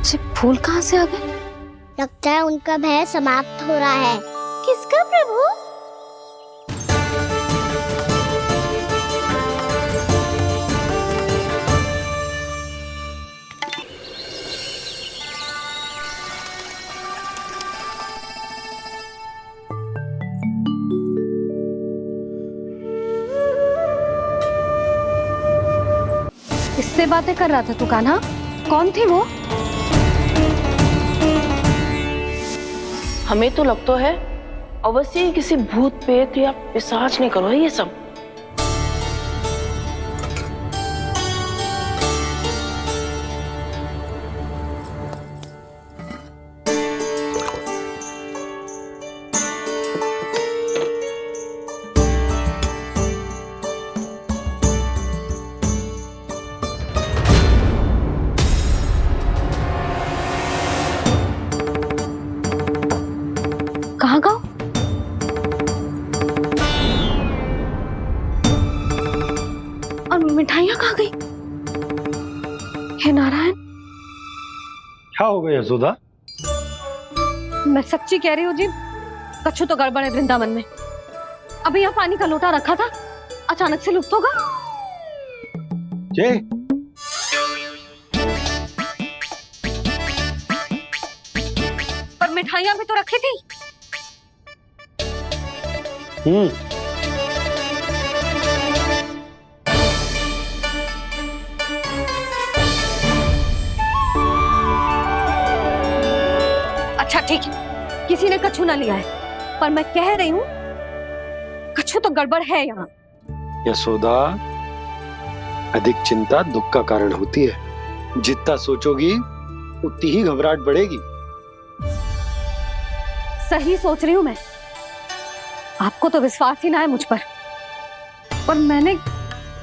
सिर्फ फूल कहाँ से आ गए? लगता है उनका भय समाप्त हो रहा है। किसका प्रभु? किससे बातें कर रहा था तू कान्हा? कौन थी वो? हमें तो लगता है अवश्य ही किसी भूत प्रेत या पिशाच ने करो है ये सब। कहाँ गया? और मिठाइयाँ कहाँ गई? हे नारायण! क्या हो गया यशोदा? मैं सच्ची कह रही हूँ जी, कछु तो गड़बड़ है वृंदावन में। अभी यहाँ पानी का लोटा रखा था, अचानक से लुप्त होगा। जे पर मिठाइयाँ भी तो रखी थी। अच्छा ठीक है, किसी ने कछु ना लिया है, पर मैं कह रही हूँ कछु तो गड़बड़ है यहाँ। यशोदा, अधिक चिंता दुख का कारण होती है। जितना सोचोगी उतनी ही घबराहट बढ़ेगी। सही सोच रही हूँ मैं। आपको तो विश्वास ही ना है मुझ पर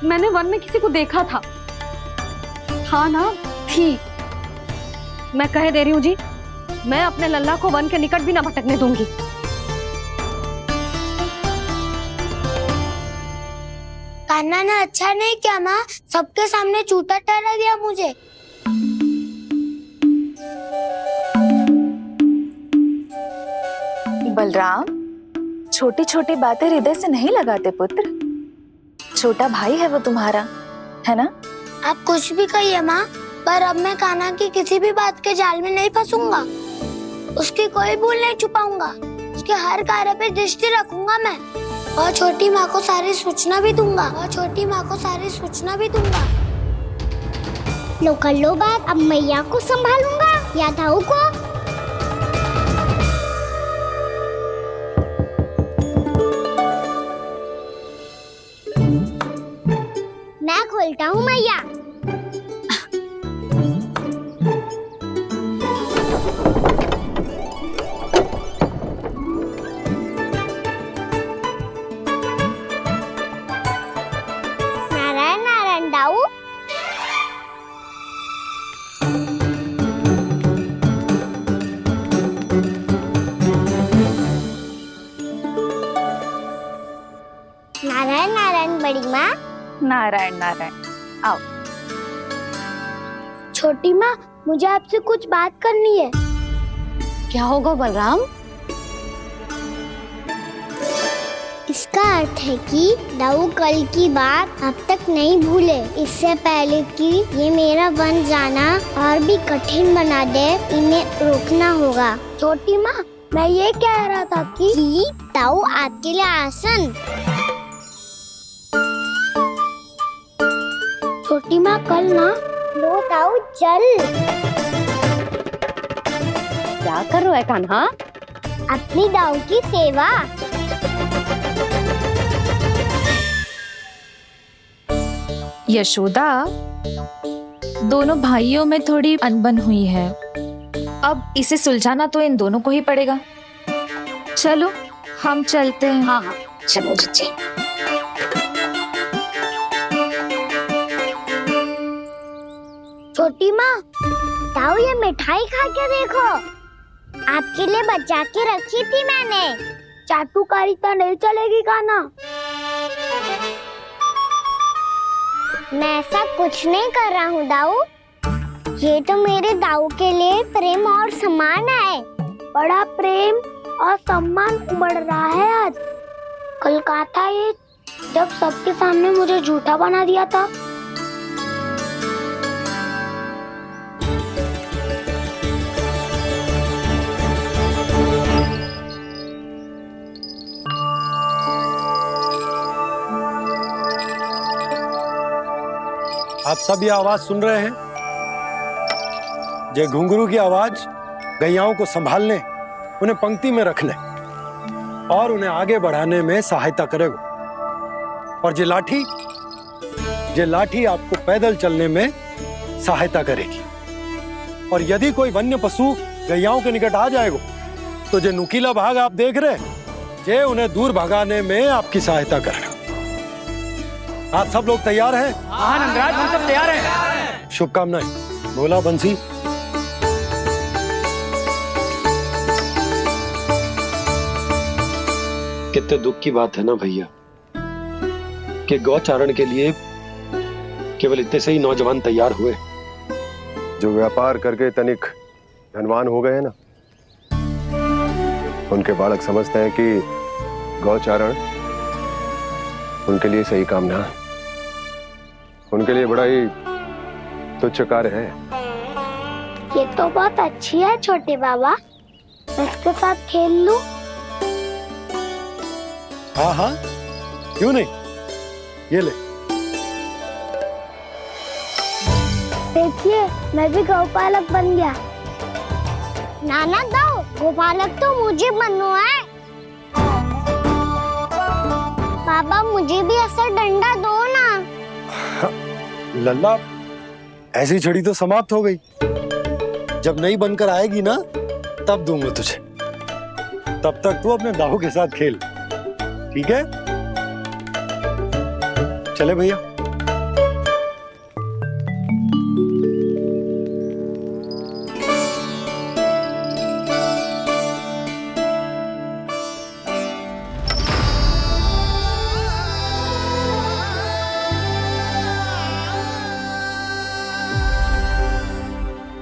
मैंने वन में किसी को देखा था। हाँ ना, थी। मैं कह दे रही हूँ जी, मैं अपने लल्ला को वन के निकट भी ना भटकने दूंगी। कान्हा ने अच्छा नहीं किया माँ, सबके सामने चूता ठहरा दिया मुझे। बलराम, छोटी छोटी बातें हृदय से नहीं लगाते पुत्र। छोटा भाई है वो तुम्हारा, है ना? आप कुछ भी कहिए माँ, पर अब मैं कान्हा की किसी भी बात के जाल में नहीं फंसूंगा। उसकी कोई भूल नहीं छुपाऊंगा। उसके हर कार्य पे दृष्टि रखूंगा मैं, और छोटी माँ को सारी सूचना भी दूंगा। लो कर लो बात, अब मैया को संभालूंगा या दाऊ को। मैं खोलता हूँ मैया। नारायण नारायण दाऊ। नारायण नारायण बड़ी माँ। नारायण नारायण, आओ। छोटी माँ, मुझे आपसे कुछ बात करनी है। क्या होगा बलराम? इसका अर्थ है कि दाऊ कल की बात अब तक नहीं भूले। इससे पहले कि ये मेरा वन जाना और भी कठिन बना दे, इन्हें रोकना होगा। छोटी माँ, मैं ये कह रहा था कि दाऊ आपके लिए आसन। छोटी माँ, कल ना लो दाऊ चल। क्या कर रहा है कान्हा? अपनी दाऊ की सेवा। यशोदा, दोनों भाइयों में थोड़ी अनबन हुई है। अब इसे सुलझाना तो इन दोनों को ही पड़ेगा। चलो हम चलते हैं। हाँ हाँ, चलो जी। छोटी माँ, दाऊ ये मिठाई खा के देखो। आपके लिए बचा के रखी थी मैंने। चाटुकारिता नहीं चलेगी कान्हा। मैं ऐसा कुछ नहीं कर रहा हूँ दाऊ। ये तो मेरे दाऊ के लिए प्रेम और सम्मान है। बड़ा प्रेम और सम्मान उमड़ रहा है आज। कल कहा था ये जब सबके सामने मुझे झूठा बना दिया था। आप सब ये आवाज सुन रहे हैं? ये घुंघरू की आवाज गैयाओं को संभालने, उन्हें पंक्ति में रखने और उन्हें आगे बढ़ाने में सहायता करेगा। और ये लाठी आपको पैदल चलने में सहायता करेगी। और यदि कोई वन्य पशु गैयाओं के निकट आ जाएगा तो जो नुकीला भाग आप देख रहे हैं, ये उन्हें दूर भगाने में आपकी सहायता करेगा। आप सब लोग तैयार हैं? हाँ नंदराज, हम सब तैयार हैं। शुभकामनाएं। बोला बंसी। कितने दुख की बात है ना भैया कि गौचारण के लिए केवल इतने से ही नौजवान तैयार हुए जो व्यापार करके तनिक धनवान हो गए हैं ना, उनके बालक समझते हैं कि गौचारण उनके लिए सही काम ना है, उनके लिए बड़ा ही तुच्छ कार्य है। ये तो बहुत अच्छी है छोटे बाबा, इसके साथ खेल लूं? हाँ हाँ, क्यों नहीं, ये ले। देखिए मैं भी गौपालक बन गया। नाना दाऊ, गौपालक तो मुझे बनना है। बाबा मुझे भी ऐसा डंडा दो ना। लल्ला, ऐसी छड़ी तो समाप्त हो गई। जब नई बनकर आएगी ना तब दूंगा तुझे। तब तक तू अपने दाऊ के साथ खेल, ठीक है? चले भैया।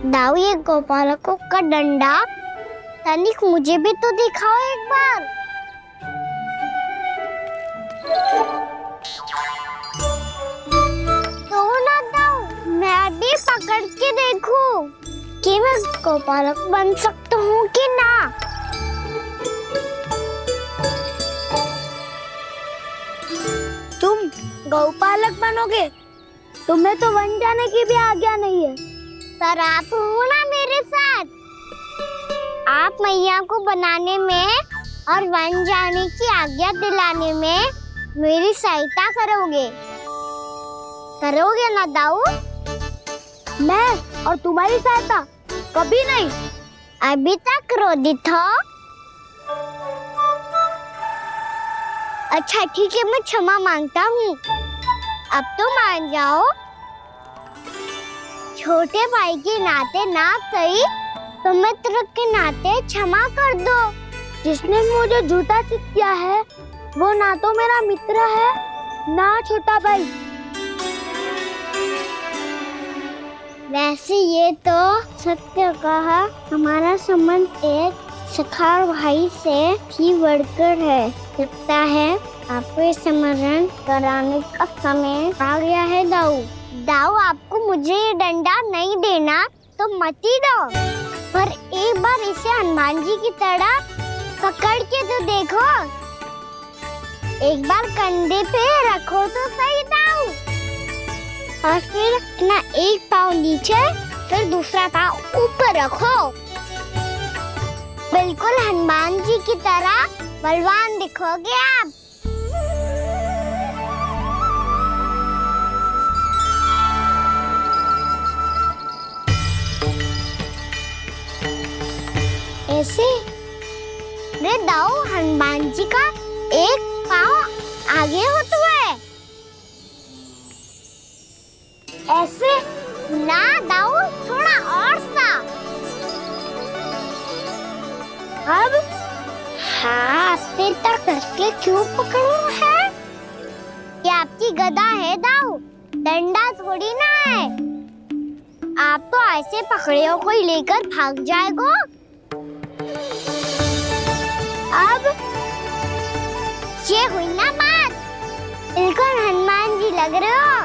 दाऊ, ये गोपालकों का डंडा तनिक मुझे भी तो दिखाओ एक बार। तो ना दाऊ, मैं भी पकड़ के देखूं कि मैं गोपालक बन सकता हूँ कि ना। तुम गौपालक बनोगे? तुम्हें तो वन जाने की भी आज्ञा नहीं है। पर आप हो ना मेरे साथ। आप मैया को बनाने में और वन जाने की आज्ञा दिलाने में मेरी सहायता करोगे ना दाऊ? मैं और तुम्हारी सहायता कभी नहीं। अभी तक क्रोधित हो? अच्छा ठीक है, मैं क्षमा मांगता हूँ। अब तो मान जाओ। छोटे भाई के नाते ना सही तो मित्र के नाते क्षमा कर दो। जिसने मुझे झूठा सिद्ध किया है वो ना तो मेरा मित्र है ना छोटा भाई। वैसे ये तो सत्य कहा, हमारा संबंध एक सखार भाई से भी बढ़कर है। लगता है आपको स्मरण कराने का समय आ गया है दाऊ। दाऊ, आपको मुझे ये डंडा नहीं देना तो मत ही दो, पर एक बार इसे हनुमान जी की तरह पकड़ के तो देखो। एक बार कंधे पे रखो तो सही दाऊ, और फिर अपना एक पाँव नीचे फिर दूसरा पाँव ऊपर रखो। बिल्कुल हनुमान जी की तरह बलवान दिखोगे आप। ऐसे रे दाऊ, हनुमान जी का एक पाँव आगे होता है। ऐसे ना दाऊ, थोड़ा और सा। अब हाथ पे तक कसके क्यों पकड़ना है? ये आपकी गदा है दाऊ, डंडा थोड़ी ना है। आप तो ऐसे पकड़े हो कोई लेकर भाग जाएगा। अब ये हुई ना बात, बिल्कुल हनुमान जी लग रहे हो।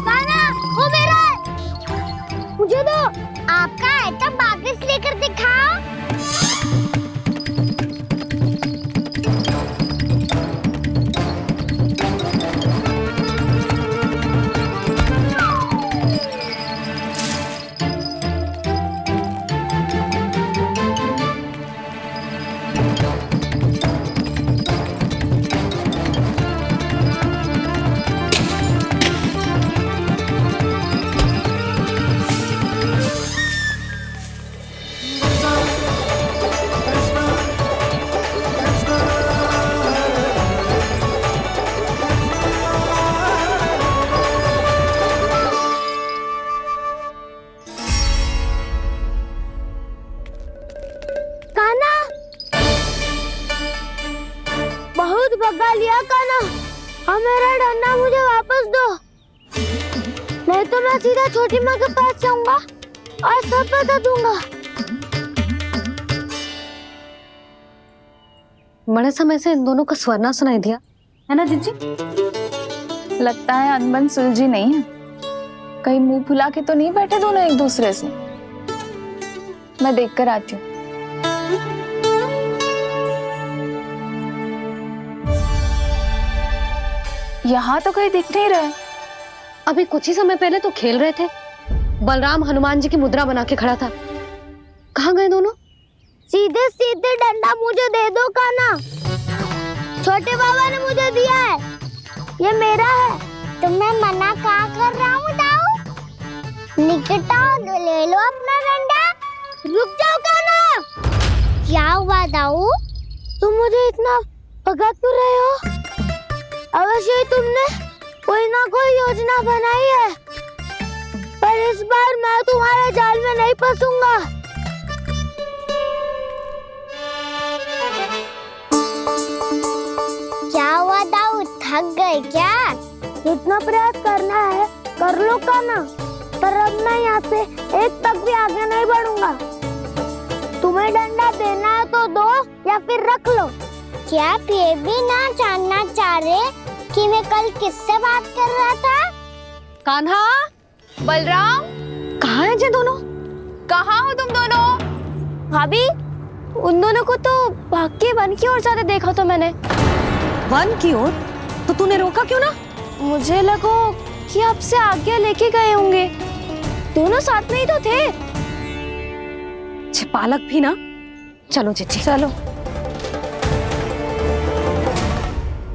कान्हा, वो मेरा, मुझे दो। आपका है तो वापस लेकर दिखाओ। बहुत भगा लिया कान्हा, अब मेरा डंडा मुझे वापस दो, नहीं तो मैं सीधा छोटी माँ के पास जाऊंगा और सब बता दूंगा। बड़े समय से इन दोनों का स्वर ना सुनाई दिया, है ना जीजी? लगता है अनबन सुलझी नहीं है। कहीं मुंह फुला के तो नहीं बैठे दोनों एक दूसरे से। मैं देख कर आती हूँ। यहाँ तो कहीं दिख नहीं रहा। अभी कुछ ही समय पहले तो खेल रहे थे। बलराम हनुमान जी की मुद्रा बना के खड़ा था। कहाँ गए दोनों? सीधे सीधे डंडा मुझे दे दो कान्हा, छोटे बाबा ने मुझे दिया है, ये मेरा है। तो मैं मना कहाँ कर रहा हूँ दाऊ? निकट आओ तो ले लो अपना डंडा। रुक जाओ कान्हा। क्या हुआ दाऊ? तुम मुझे इतना भगा क्यों रहे हो? अवश्य ही तुमने कोई ना कोई योजना बनाई है, पर इस बार मैं तुम्हारे जाल में नहीं फंसूंगा। क्या हुआ दाऊ, थक गए क्या? जितना प्रयास करना है कर लो कान्हा, पर अब मैं यहाँ से एक तक भी आगे नहीं बढ़ूंगा। तुम्हें डंडा देना है तो दो या फिर रख लो। क्या आप ये भी ना जानना चाह रहे कि मैं कल किससे बात कर रहा था? कान्हा, बलराम, कहाँ हैं ये दोनों? कहाँ हो तुम दोनों? भाभी, उन दोनों को तो भाग के वन की ओर जाते देखा तो मैंने। वन की ओर? तो तूने रोका क्यों ना? मुझे लगा कि आपसे आज्ञा लेके गए होंगे। दोनों साथ में ही तो थे। छिपालक भी ना। चलो जीजी, चलो।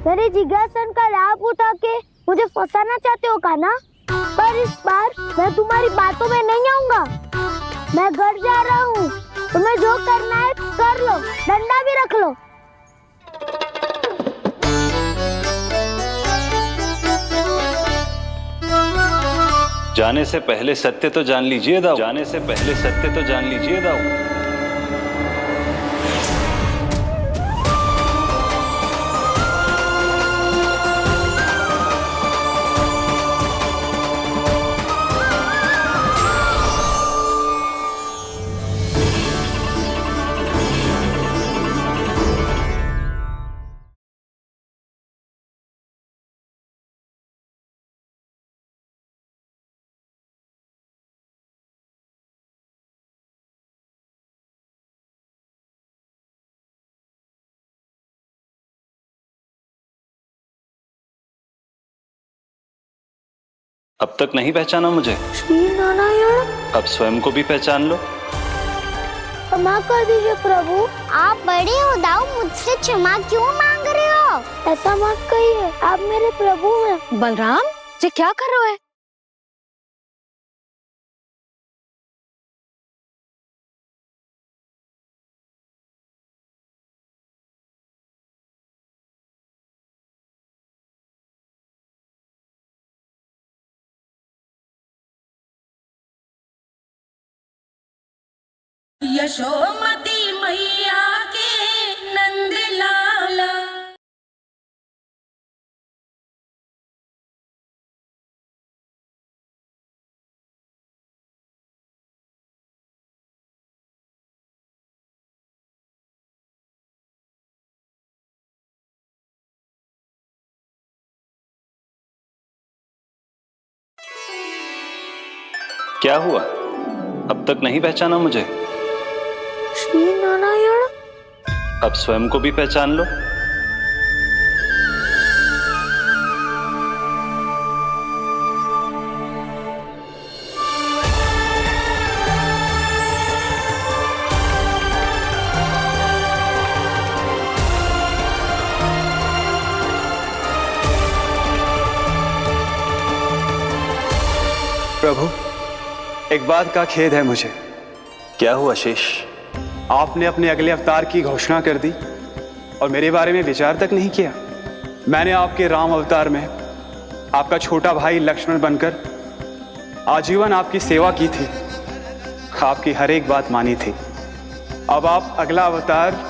मेरे जिज्ञासन का लाभ उठा के मुझे फंसाना चाहते हो कान्हा, पर इस बार मैं तुम्हारी बातों में नहीं आऊंगा। मैं घर जा रहा हूँ, तुम्हें जो करना है कर लो, डंडा भी रख लो। जाने से पहले सत्य तो जान लीजिए दाऊ। जाने से पहले सत्य तो जान लीजिए दाऊ। अब तक नहीं पहचाना मुझे? श्री नारायण। अब स्वयं को भी पहचान लो। क्षमा कर दीजिए प्रभु। आप बड़े हो दाऊ, मुझसे क्षमा क्यों मांग रहे हो? ऐसा मत कहिए, आप मेरे प्रभु हैं। बलराम, ये क्या कर रहे हो? यशोमती मैया के नंद लाला। क्या हुआ, अब तक नहीं पहचाना मुझे? श्री नारायण। अब स्वयं को भी पहचान लो। प्रभु, एक बात का खेद है मुझे। क्या हुआ शेष? आपने अपने अगले अवतार की घोषणा कर दी और मेरे बारे में विचार तक नहीं किया। मैंने आपके राम अवतार में आपका छोटा भाई लक्ष्मण बनकर आजीवन आपकी सेवा की थी, आपकी हर एक बात मानी थी। अब आप अगला अवतार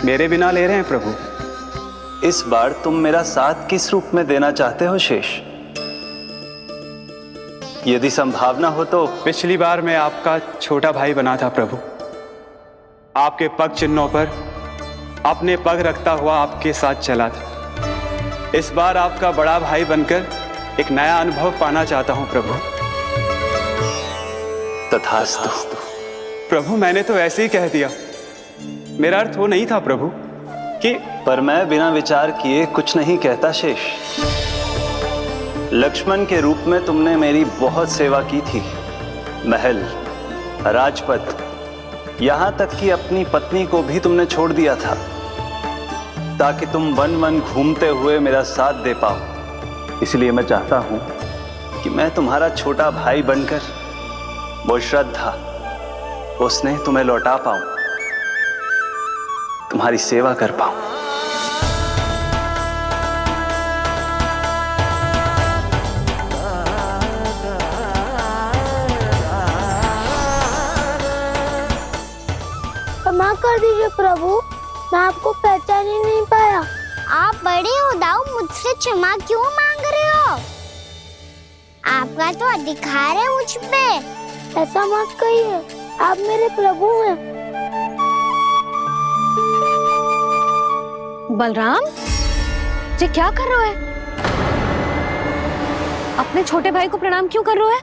मेरे बिना ले रहे हैं प्रभु। इस बार तुम मेरा साथ किस रूप में देना चाहते हो शेष? यदि संभावना हो तो। पिछली बार मैं आपका छोटा भाई बना था प्रभु, आपके पग चिन्हों पर अपने पग रखता हुआ आपके साथ चला था। इस बार आपका बड़ा भाई बनकर एक नया अनुभव पाना चाहता हूं प्रभु। तथास्तु। प्रभु, मैंने तो ऐसे ही कह दिया, मेरा अर्थ वो नहीं था प्रभु कि। पर मैं बिना विचार किए कुछ नहीं कहता शेष। लक्ष्मण के रूप में तुमने मेरी बहुत सेवा की थी। महल, राजपथ, यहां तक कि अपनी पत्नी को भी तुमने छोड़ दिया था ताकि तुम वन वन घूमते हुए मेरा साथ दे पाओ। इसलिए मैं चाहता हूं कि मैं तुम्हारा छोटा भाई बनकर वो श्रद्धा, वो स्नेह तुम्हें लौटा पाऊं, तुम्हारी सेवा कर पाऊं। क्षमा कर दीजिए प्रभु, मैं आपको पहचान ही नहीं पाया। आप बड़े हो दाऊ, मुझसे क्षमा क्यों मांग रहे हो? आपका तो अधिकार है मुझ पे। ऐसा मत कहिए, आप मेरे प्रभु हैं। बलराम, ये क्या कर रहे हो? अपने छोटे भाई को प्रणाम क्यों कर रहे हो?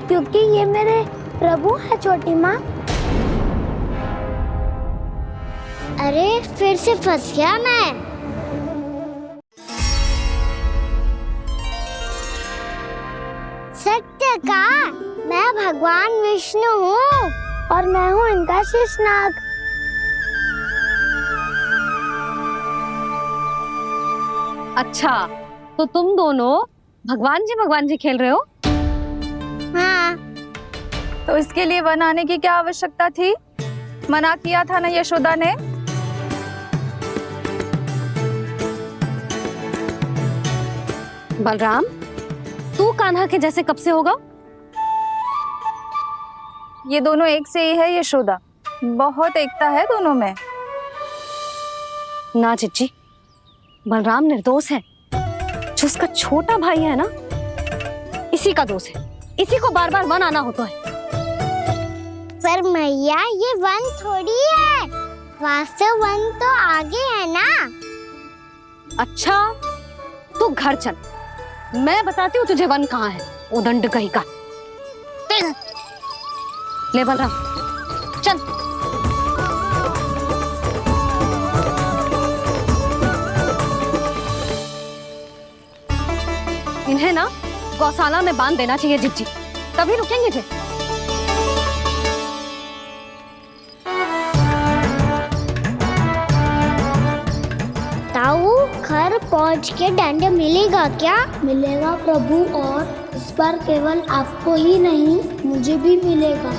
क्योंकि ये मेरे प्रभु है छोटी माँ। अरे फिर से फंस गया मैं। सत्य का, मैं भगवान विष्णु हूँ और मैं हूँ इनका शेषनाग। अच्छा, तो तुम दोनों भगवान जी खेल रहे हो? हाँ। तो इसके लिए वन आने की क्या आवश्यकता थी? मना किया था ना यशोदा ने। बलराम, तू कान्हा के जैसे कब से होगा? ये दोनों एक से ही है यशोदा, बहुत एकता है दोनों में। ना चिच्ची, बलराम निर्दोष है। जो उसका छोटा भाई है ना, इसी का दोष है। इसी को बार बार वन आना होता है। पर मैया, ये वन थोड़ी है, वास्तव वन तो आगे है ना। अच्छा, तू घर चल, मैं बताती हूँ तुझे वन कहाँ है। उदंड कहीं का। ले बलराम, चल। इन्हें ना गौशाला में बांध देना चाहिए जिज्जी, तभी रुकेंगे जे। ताऊ, घर पहुँच के दंड मिलेगा क्या? मिलेगा प्रभु, और इस बार केवल आपको ही नहीं, मुझे भी मिलेगा।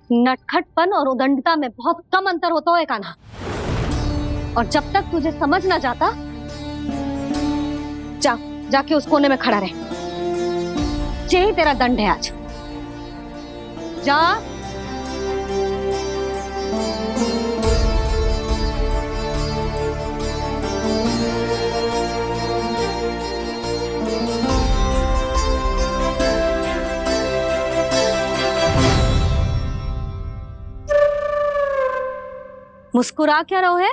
नटखटपन और उदंडता में बहुत कम अंतर होता है कान्हा, और जब तक तुझे समझ ना जाता, जाके उस कोने में खड़ा रहे। यही तेरा दंड है आज। जा। मुस्कुरा क्या रहो है?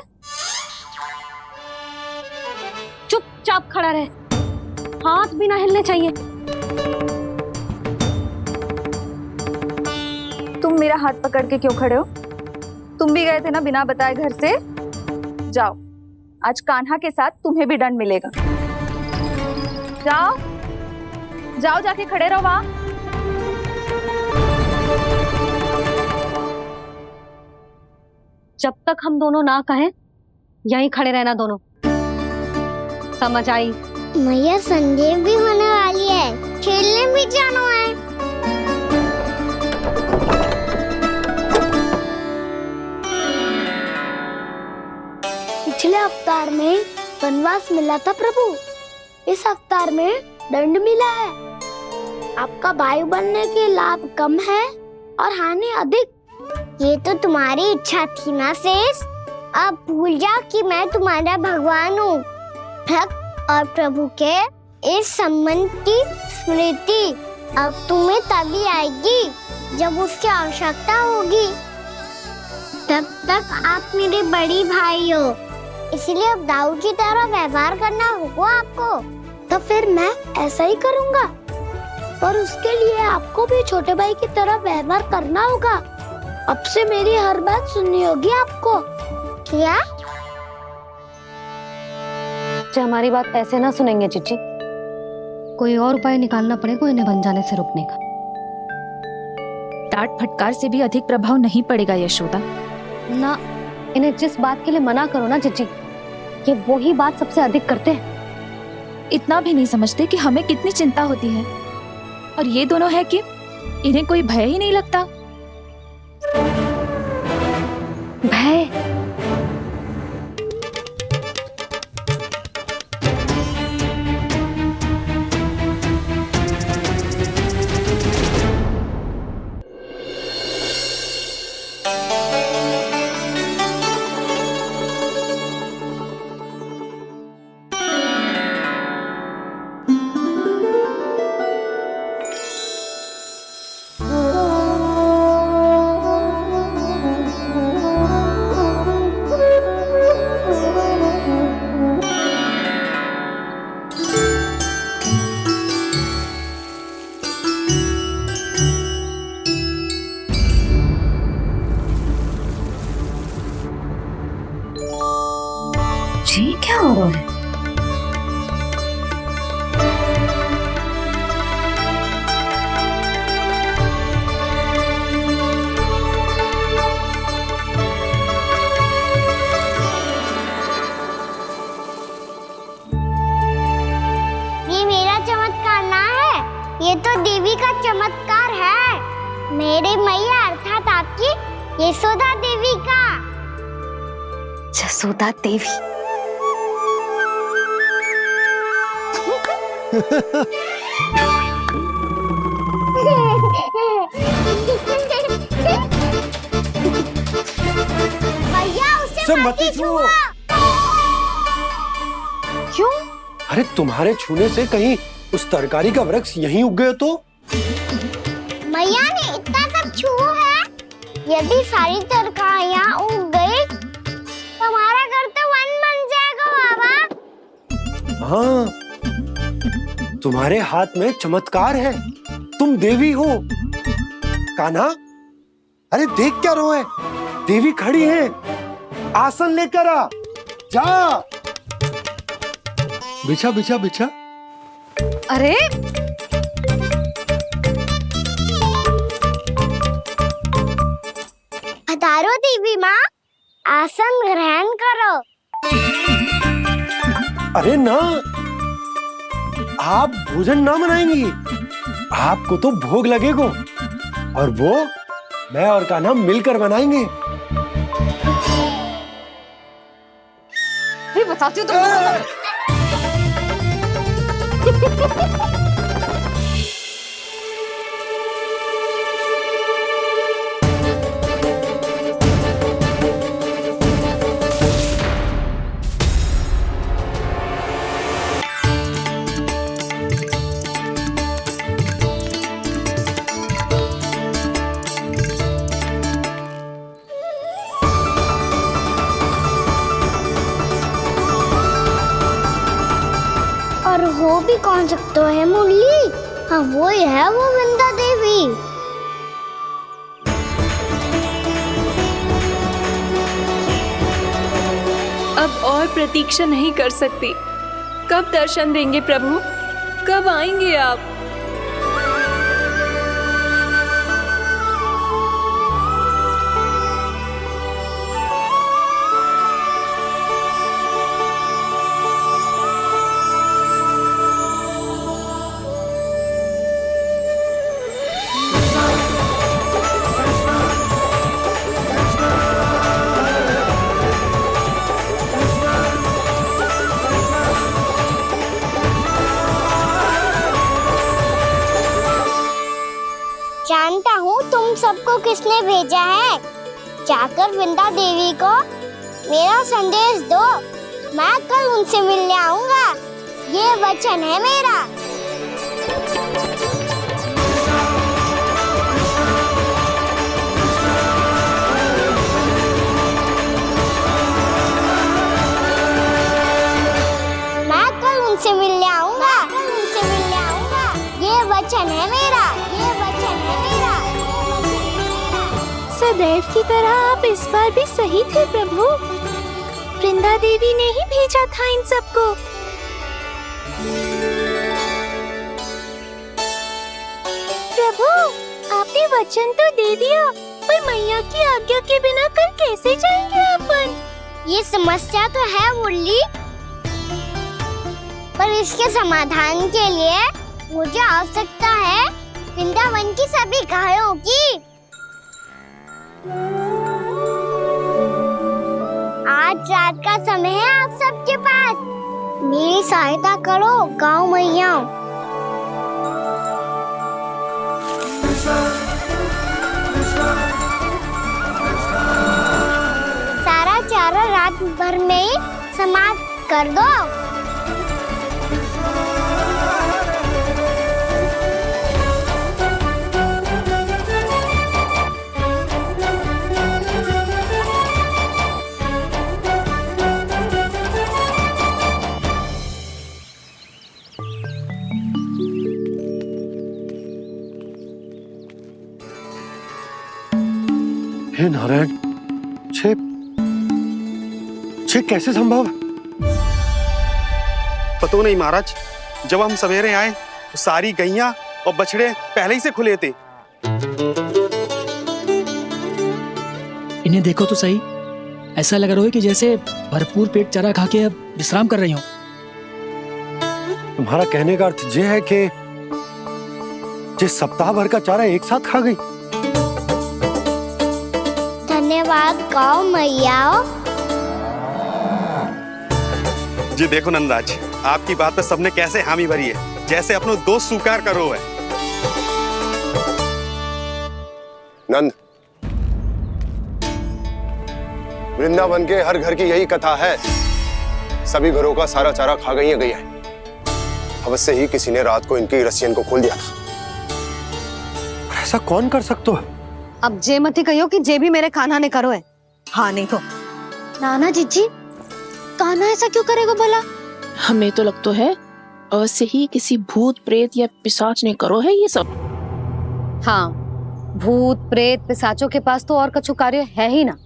चुपचाप खड़ा रहे, हाथ भी ना हिलने चाहिए। तुम मेरा हाथ पकड़ के क्यों खड़े हो? तुम भी गए थे ना बिना बताए घर से। जाओ, आज कान्हा के साथ तुम्हें भी दंड मिलेगा। जाओ जाओ, जाके खड़े रहो वहां। जब तक हम दोनों ना कहें, यहीं खड़े रहना दोनों। समझ आई? मैया संध्या भी होने वाली है, खेलने भी जाना है। पिछले अवतार में वनवास मिला था प्रभु, इस अवतार में दंड मिला है। आपका भाई बनने के लाभ कम है और हानि अधिक। ये तो तुम्हारी इच्छा थी ना शेष। अब भूल जाओ कि मैं तुम्हारा भगवान हूँ। भक्त और प्रभु के इस संबंध की स्मृति अब तुम्हें तभी आएगी जब उसकी आवश्यकता होगी। तब तक आप मेरे बड़ी भाई हो, इसलिए अब दाऊ की तरह व्यवहार करना होगा आपको। तो फिर मैं ऐसा ही करूँगा, पर उसके लिए आपको भी छोटे भाई की तरह व्यवहार करना होगा। अब से मेरी हर बात सुननी होगी आपको। क्या? हमारी बात ऐसे ना सुनेंगे चिच्ची। कोई और उपाय निकालना पड़ेगा इन्हें बन जाने से रुकने का। डांट फटकार से भी अधिक प्रभाव नहीं पड़ेगा यशोदा। ना, इन्हें जिस बात के लिए मना करो ना चिच्ची, ये वही बात सबसे अधिक करते हैं। इतना भी नहीं समझते कि हमें कितनी चिंता होती है। और ये दोनों है कि इन्हें कोई भय ही नहीं लगता। भय? जी क्या हो रहा है? ये मेरा चमत्कार ना है, ये तो देवी का चमत्कार है। मेरे मैया अर्थात आपकी यशोदा देवी का। जसोदा देवी? भैया उसे मत छुओ। क्यों? अरे तुम्हारे छूने से कहीं उस तरकारी का वृक्ष यहीं उग गए तो? मैया ने इतना सब छुआ है, यदि सारी तरकारियां उग गई तो हमारा घर तो वन बन जाएगा बाबा। हाँ, तुम्हारे हाथ में चमत्कार है, तुम देवी हो। कान्हा, अरे देख क्या रो है, देवी खड़ी है, आसन लेकर आ, जा। बिछा बिछा बिछा। अरे पधारो देवी माँ, आसन ग्रहण करो। अरे ना, आप भोजन ना मनाएंगी, आपको तो भोग लगेगा और वो मैं और कान्हा मिलकर बनाएंगे। बताती हूँ तुमको। देवी कौन सकता है मुरली? हाँ वो ही है, वो वृंदा देवी। अब और प्रतीक्षा नहीं कर सकती। कब दर्शन देंगे प्रभु? कब आएंगे आप? जानता हूँ तुम सबको किसने भेजा है। जाकर वृंदा देवी को मेरा संदेश दो, मैं कल उनसे मिलने आऊंगा। ये वचन है मेरा। मैं कल उनसे मिलने आऊंगा। ये वचन है मेरा। सदैव की तरह आप इस बार भी सही थे प्रभु। वृंदा देवी ने ही भेजा था इन सबको। प्रभु, आपने वचन तो दे दिया, पर मैया की आज्ञा के बिना कल कैसे जाएंगे अपन? ये समस्या तो है मुरली, पर इसके समाधान के लिए मुझे आवश्यकता है वृंदावन की सभी गायों की। आज रात का समय है आप सबके पास। मेरी सहायता करो गाँव मैया। सारा चारा रात भर में ही समाप्त कर दो। हे नारायण, छे कैसे संभव? पता नहीं महाराज, जब हम सवेरे आए तो सारी गैया और बछड़े पहले ही से खुले थे। इन्हें देखो तो सही, ऐसा लग रहा है कि जैसे भरपूर पेट चारा खा के अब विश्राम कर रही हो। तुम्हारा कहने का अर्थ यह है कि जिस सप्ताह भर का चारा एक साथ खा गई। धन्यवाद गाँव मैया। जी देखो नंदराज, आपकी बात पे सबने कैसे हामी भरी है, जैसे अपनो दोस्त स्वीकार करो है। नंद, वृंदावन के हर घर की यही कथा है। सभी घरों का सारा चारा खा गई है। अवश्य ही किसी ने रात को इनकी रस्सियन को खोल दिया था। ऐसा कौन कर सकते हो? अब जे मत ही कहियो कि जे भी मेरे कान्हा ने करो है। हाँ नहीं तो नाना जीजी, कान्हा ऐसा क्यों करेगा भला? हमें तो लगता है अवश्य ही किसी भूत प्रेत या पिशाच ने करो है ये सब। हाँ, भूत प्रेत पिशाचों के पास तो और कछु कार्य है ही ना।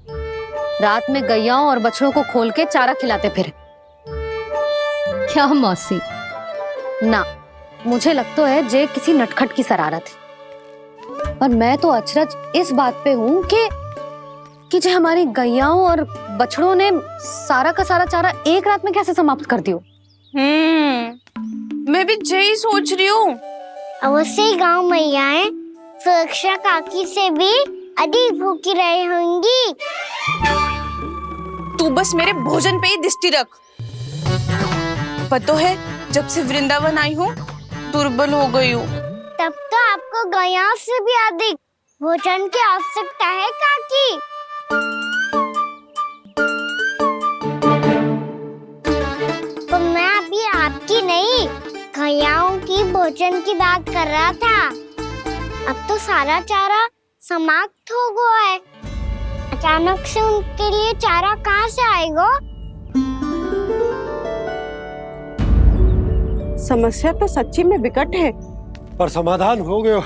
रात में गैयाओं और बछड़ों को खोल के चारा खिलाते फिर। क्या मौसी? ना, मुझे लगता है जे किसी नटखट की शरारत है। और मैं तो अचरज इस बात पे हूँ कि जो हमारी गैयाओं और बछड़ों ने सारा का सारा चारा एक रात में कैसे समाप्त कर दियो। मैं भी यही सोच रही हूँ। अवश्य ही गाँव मैयाएं सुरक्षा काकी से भी अधिक भूखी रही होंगी। तू बस मेरे भोजन पे ही दृष्टि रख। पता है, जब से वृंदावन आई हूँ दुर्बल हो गई हूँ। तब तो आपको गैयाओं से भी अधिक भोजन की आवश्यकता है काकी। तो मैं अभी आपकी नहीं, गैयाओं की भोजन की बात कर रहा था। अब तो सारा चारा समाप्त हो गया है। अचानक से उनके लिए चारा कहाँ से आएगा? समस्या तो सच्ची में विकट है, पर समाधान हो गयो।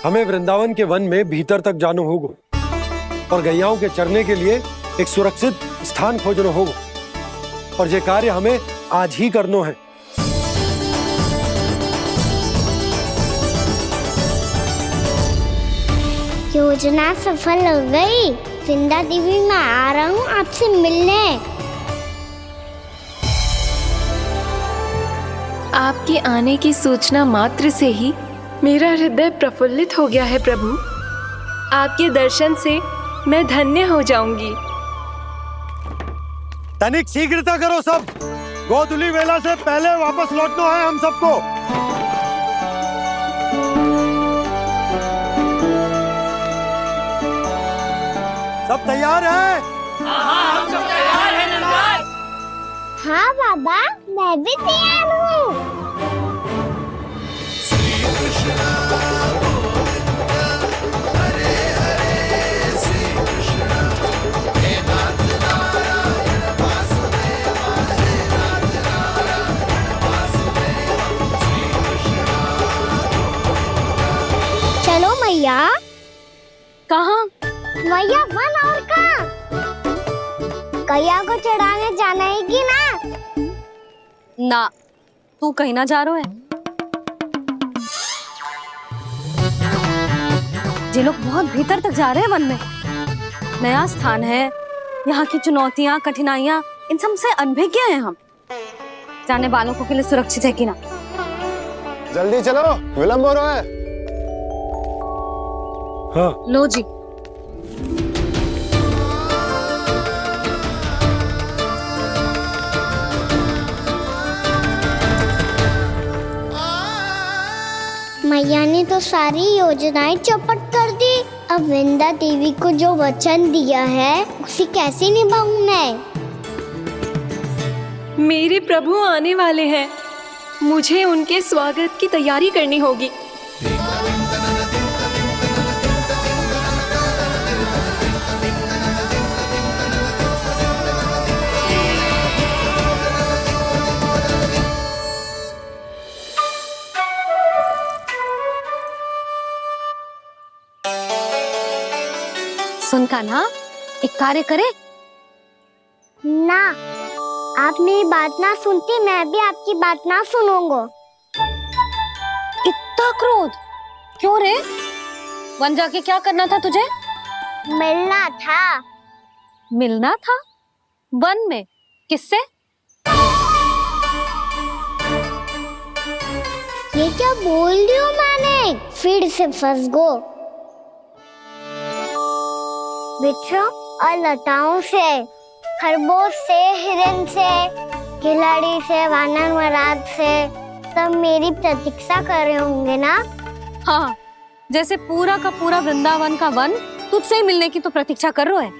हमें वृंदावन के वन में भीतर तक जानो होगा और गैयाओं के चरने के लिए एक सुरक्षित स्थान खोजनो होगा, और ये कार्य हमें आज ही करनो है। योजना सफल हो गई। वृंदा देवी, मैं आ रहा हूँ आपसे मिलने। आपके आने की सूचना मात्र से ही मेरा हृदय प्रफुल्लित हो गया है प्रभु। आपके दर्शन से मैं धन्य हो जाऊंगी। तनिक शीघ्रता करो सब, गोधुली वेला से पहले वापस लौटना है हम सबको। सब तैयार है? हाँ, हम सब तैयार हैं नंदराज। हाँ बाबा, मैं भी तैयार हूँ। चलो मैया। कहाँ? मैया वन और कहाँ? गैया को चढ़ाने जाना है कि ना? ना, तू कहीं ना जा रहा है। ये लोग बहुत भीतर तक जा रहे हैं वन में। नया स्थान है, यहाँ की चुनौतियाँ, कठिनाइयाँ, इन सब से अनभिज्ञ हैं हम। जाने वालों को के लिए सुरक्षित है कि ना? जल्दी चलो, विलंब हो रहा है। हाँ। लो जी। मैया ने तो सारी योजनाएं चौपट कर दी। अब वृंदा देवी को जो वचन दिया है उसे कैसे निभाऊं मैं? मेरे प्रभु आने वाले हैं, मुझे उनके स्वागत की तैयारी करनी होगी। सुन कान्हा, एक कार्य करे ना, आप मेरी बात ना सुनती, मैं भी आपकी बात ना सुनूंगा। इतना क्रोध क्यों रे? वन जाके क्या करना था तुझे? मिलना था। मिलना था? वन में? किससे? ये क्या बोल रही हूँ मैंने? फिर से फंस गो। बिच्छू और लताओं से, खरगोश से, हिरन से, खिलाड़ी से, वानर महाराज से, सब मेरी प्रतीक्षा कर रहे होंगे ना? हाँ, जैसे पूरा का पूरा वृंदावन का वन तुझसे ही मिलने की तो प्रतीक्षा कर रहा है।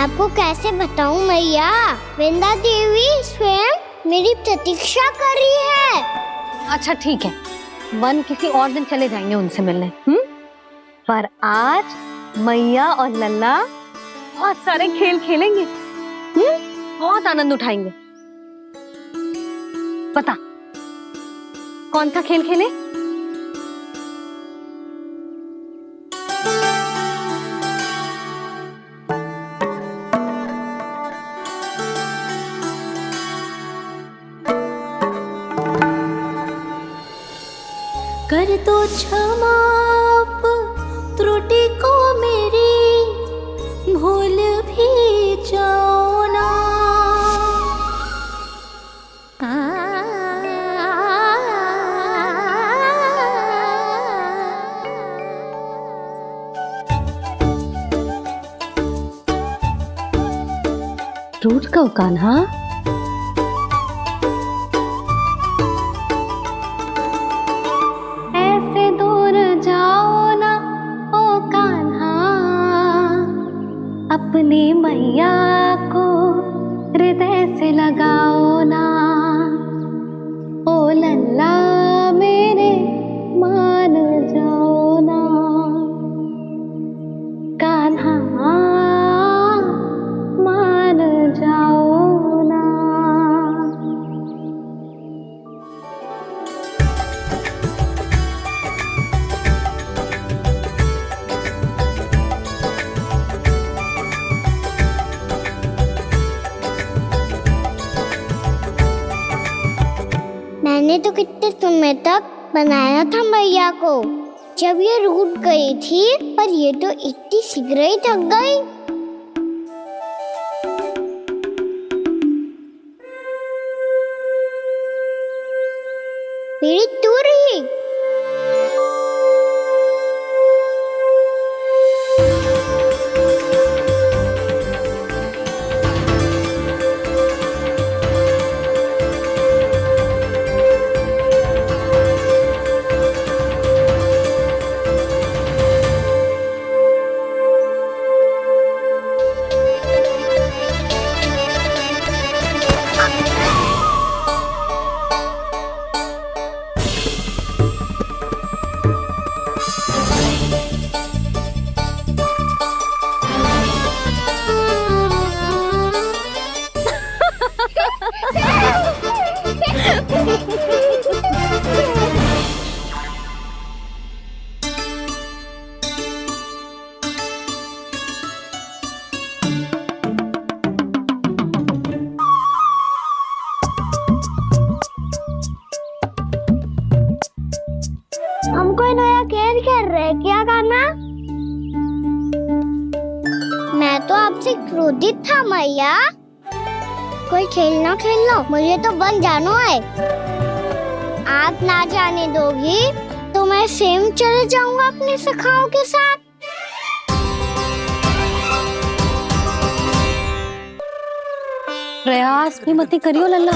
आपको कैसे बताऊं मैया? वृंदा देवी स्वयं मेरी प्रतीक्षा कर रही है। अच्छा ठीक है, वन किसी और दिन चले जाएंगे उनसे मिलने। पर आज मैया और लल्ला बहुत सारे खेल खेलेंगे। बहुत आनंद उठाएंगे। बता, कौन सा खेल खेले? कर दो क्षमा त्रुटि को मेरी, भूल भी जाओ ना। टूट गओ कान्हा? ऐसे दूर जाओ ना ओ कान्हा, अपनी मैया को हृदय से लगाओ ना। ओ लल्ला मेरे मान जाओ ना, कान्हा मान जाओ ना। मैंने तो कितने समय तक बनाया था मैया को, जब ये रूठ गई थी, पर ये तो इतनी शीघ्र ही थक गई। मेरी तू रही। हमको नया कैद कर रहे, क्या करना? मैं तो आपसे क्रोधित था मैया। कोई खेलना खेल लो, मुझे तो बन जाना है। आप ना जाने दोगी तो मैं स्वयं चले जाऊंगा अपने सखाओं के साथ। प्रयास भी मत करियो लल्ला,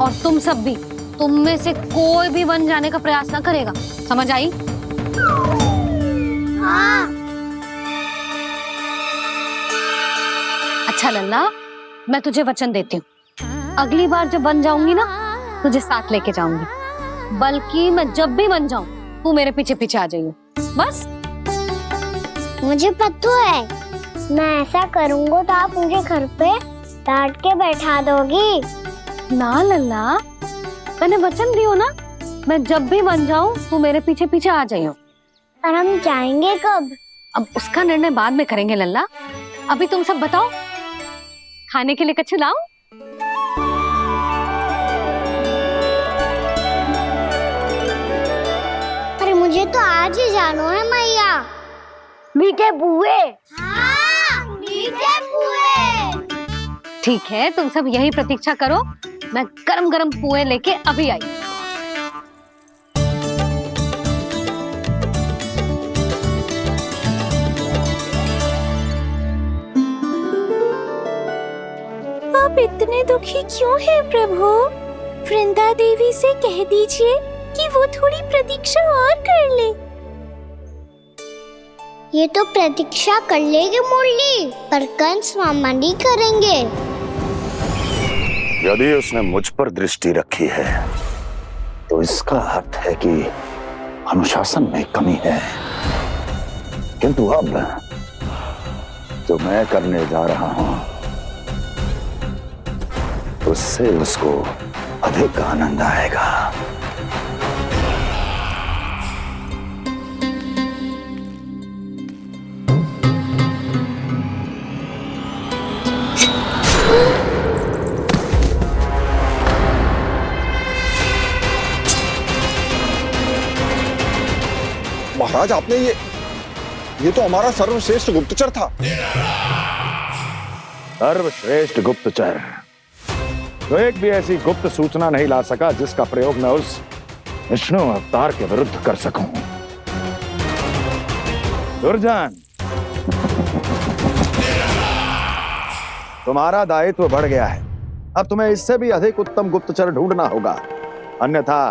और तुम सब भी, तुम में से कोई भी बन जाने का प्रयास ना करेगा, समझ आई? हाँ। अच्छा लल्ला, मैं तुझे वचन देती हूँ, अगली बार जब बन जाऊंगी ना, तुझे साथ लेके जाऊंगी। बल्कि मैं जब भी बन जाऊं, तू मेरे पीछे पीछे आ जाइयो, बस। मुझे पता है, मैं ऐसा करूंगा तो आप मुझे घर पे डांट के बैठा दोगी। ना लल्ला, मैंने वचन दियो ना, मैं जब भी बन जाऊं तू मेरे पीछे पीछे आ जाइयो। पर हम जाएंगे कब? अब उसका निर्णय बाद में करेंगे लल्ला। अभी तुम सब बताओ, खाने के लिए कुछ लाऊं? अरे मुझे तो आज ही जाना है मैया। मीठे पुए। हाँ, मीठे पुए। ठीक है, तुम सब यही प्रतीक्षा करो, मैं गरम गरम पुए लेके अभी आई। आप इतने दुखी क्यों हैं प्रभु? वृंदा देवी से कह दीजिए कि वो थोड़ी प्रतीक्षा और कर ले। ये तो प्रतीक्षा कर लेगी मुरली, पर कंस मामा नहीं करेंगे। यदि उसने मुझ पर दृष्टि रखी है तो इसका अर्थ है कि अनुशासन में कमी है। किंतु अब जो मैं करने जा रहा हूं उससे उसको अधिक आनंद आएगा। महाराज, आपने ये तो हमारा सर्वश्रेष्ठ गुप्तचर था। सर्वश्रेष्ठ गुप्तचर तो एक भी ऐसी गुप्त सूचना नहीं ला सका जिसका प्रयोग मैं उस विष्णु अवतार के विरुद्ध कर सकूं। दुर्जन, तुम्हारा दायित्व बढ़ गया है। अब तुम्हें इससे भी अधिक उत्तम गुप्तचर ढूंढना होगा, अन्यथा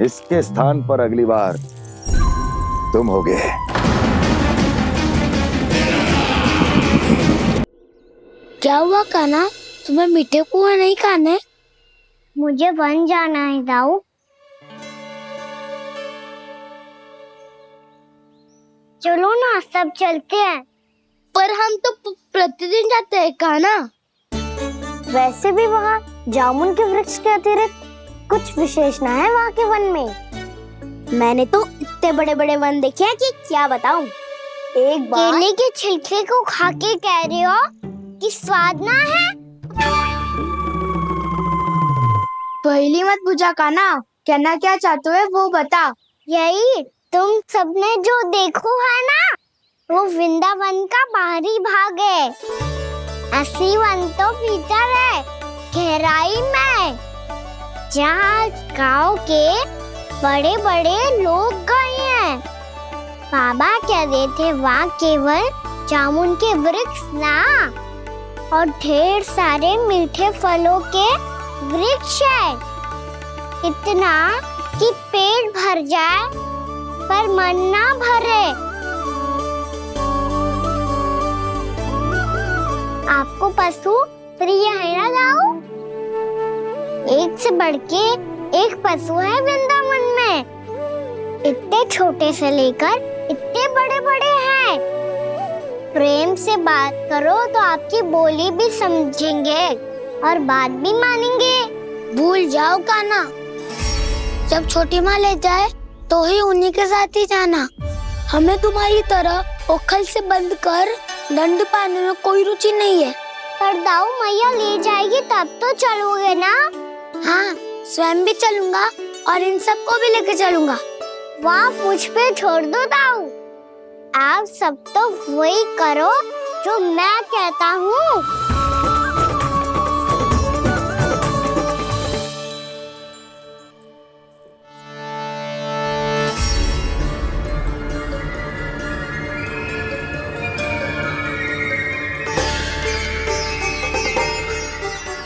इसके स्थान पर अगली बार तुम होगे। क्या हुआ कान्हा, तुम्हें मीठे पुआ नहीं खाने? मुझे वन जाना है दाऊ। चलो ना, सब चलते हैं। पर हम तो प्रतिदिन जाते हैं कान्हा। वैसे भी वहाँ जामुन के वृक्ष के अतिरिक्त कुछ विशेष ना है वहाँ के वन में। मैंने तो इतने बड़े बड़े वन देखे हैं कि क्या बताऊं। एक बार केले के छिलके को खा के कह रहे हो कि स्वाद ना है? पहली मत पूछा काना, कहना क्या चाहते हो वो बता। यही तुम सबने जो देखो है ना, वो वृंदावन का बाहरी भाग है। असली वन तो भीतर है, गहराई में, जहाँ गांव के बड़े बड़े लोग गए हैं। बाबा कह रहे थे वहाँ केवल जामुन के वृक्ष ना, और ढेर सारे मीठे फलों के वृक्ष है, इतना कि पेट भर जाए पर मन ना भरे। आपको पशु प्रिय है ना दाऊ? एक से बढ़ के एक पशु है वृंदावन में, इतने छोटे से लेकर इतने बड़े बड़े हैं। प्रेम से बात करो तो आपकी बोली भी समझेंगे और बात भी मानेंगे। भूल जाओ काना, जब छोटी माँ ले जाए तो ही उन्हीं के साथ ही जाना। हमें तुम्हारी तरह ओखल से बंद कर दंड पाने में कोई रुचि नहीं है। पर दाऊ मैया ले जाएगी तब तो चलोगे ना? हाँ, स्वयं भी चलूंगा और इन सबको भी लेके चलूंगा। वहाँ मुझ पे छोड़ दो दाऊ, आप सब तो वही करो जो मैं कहता हूँ।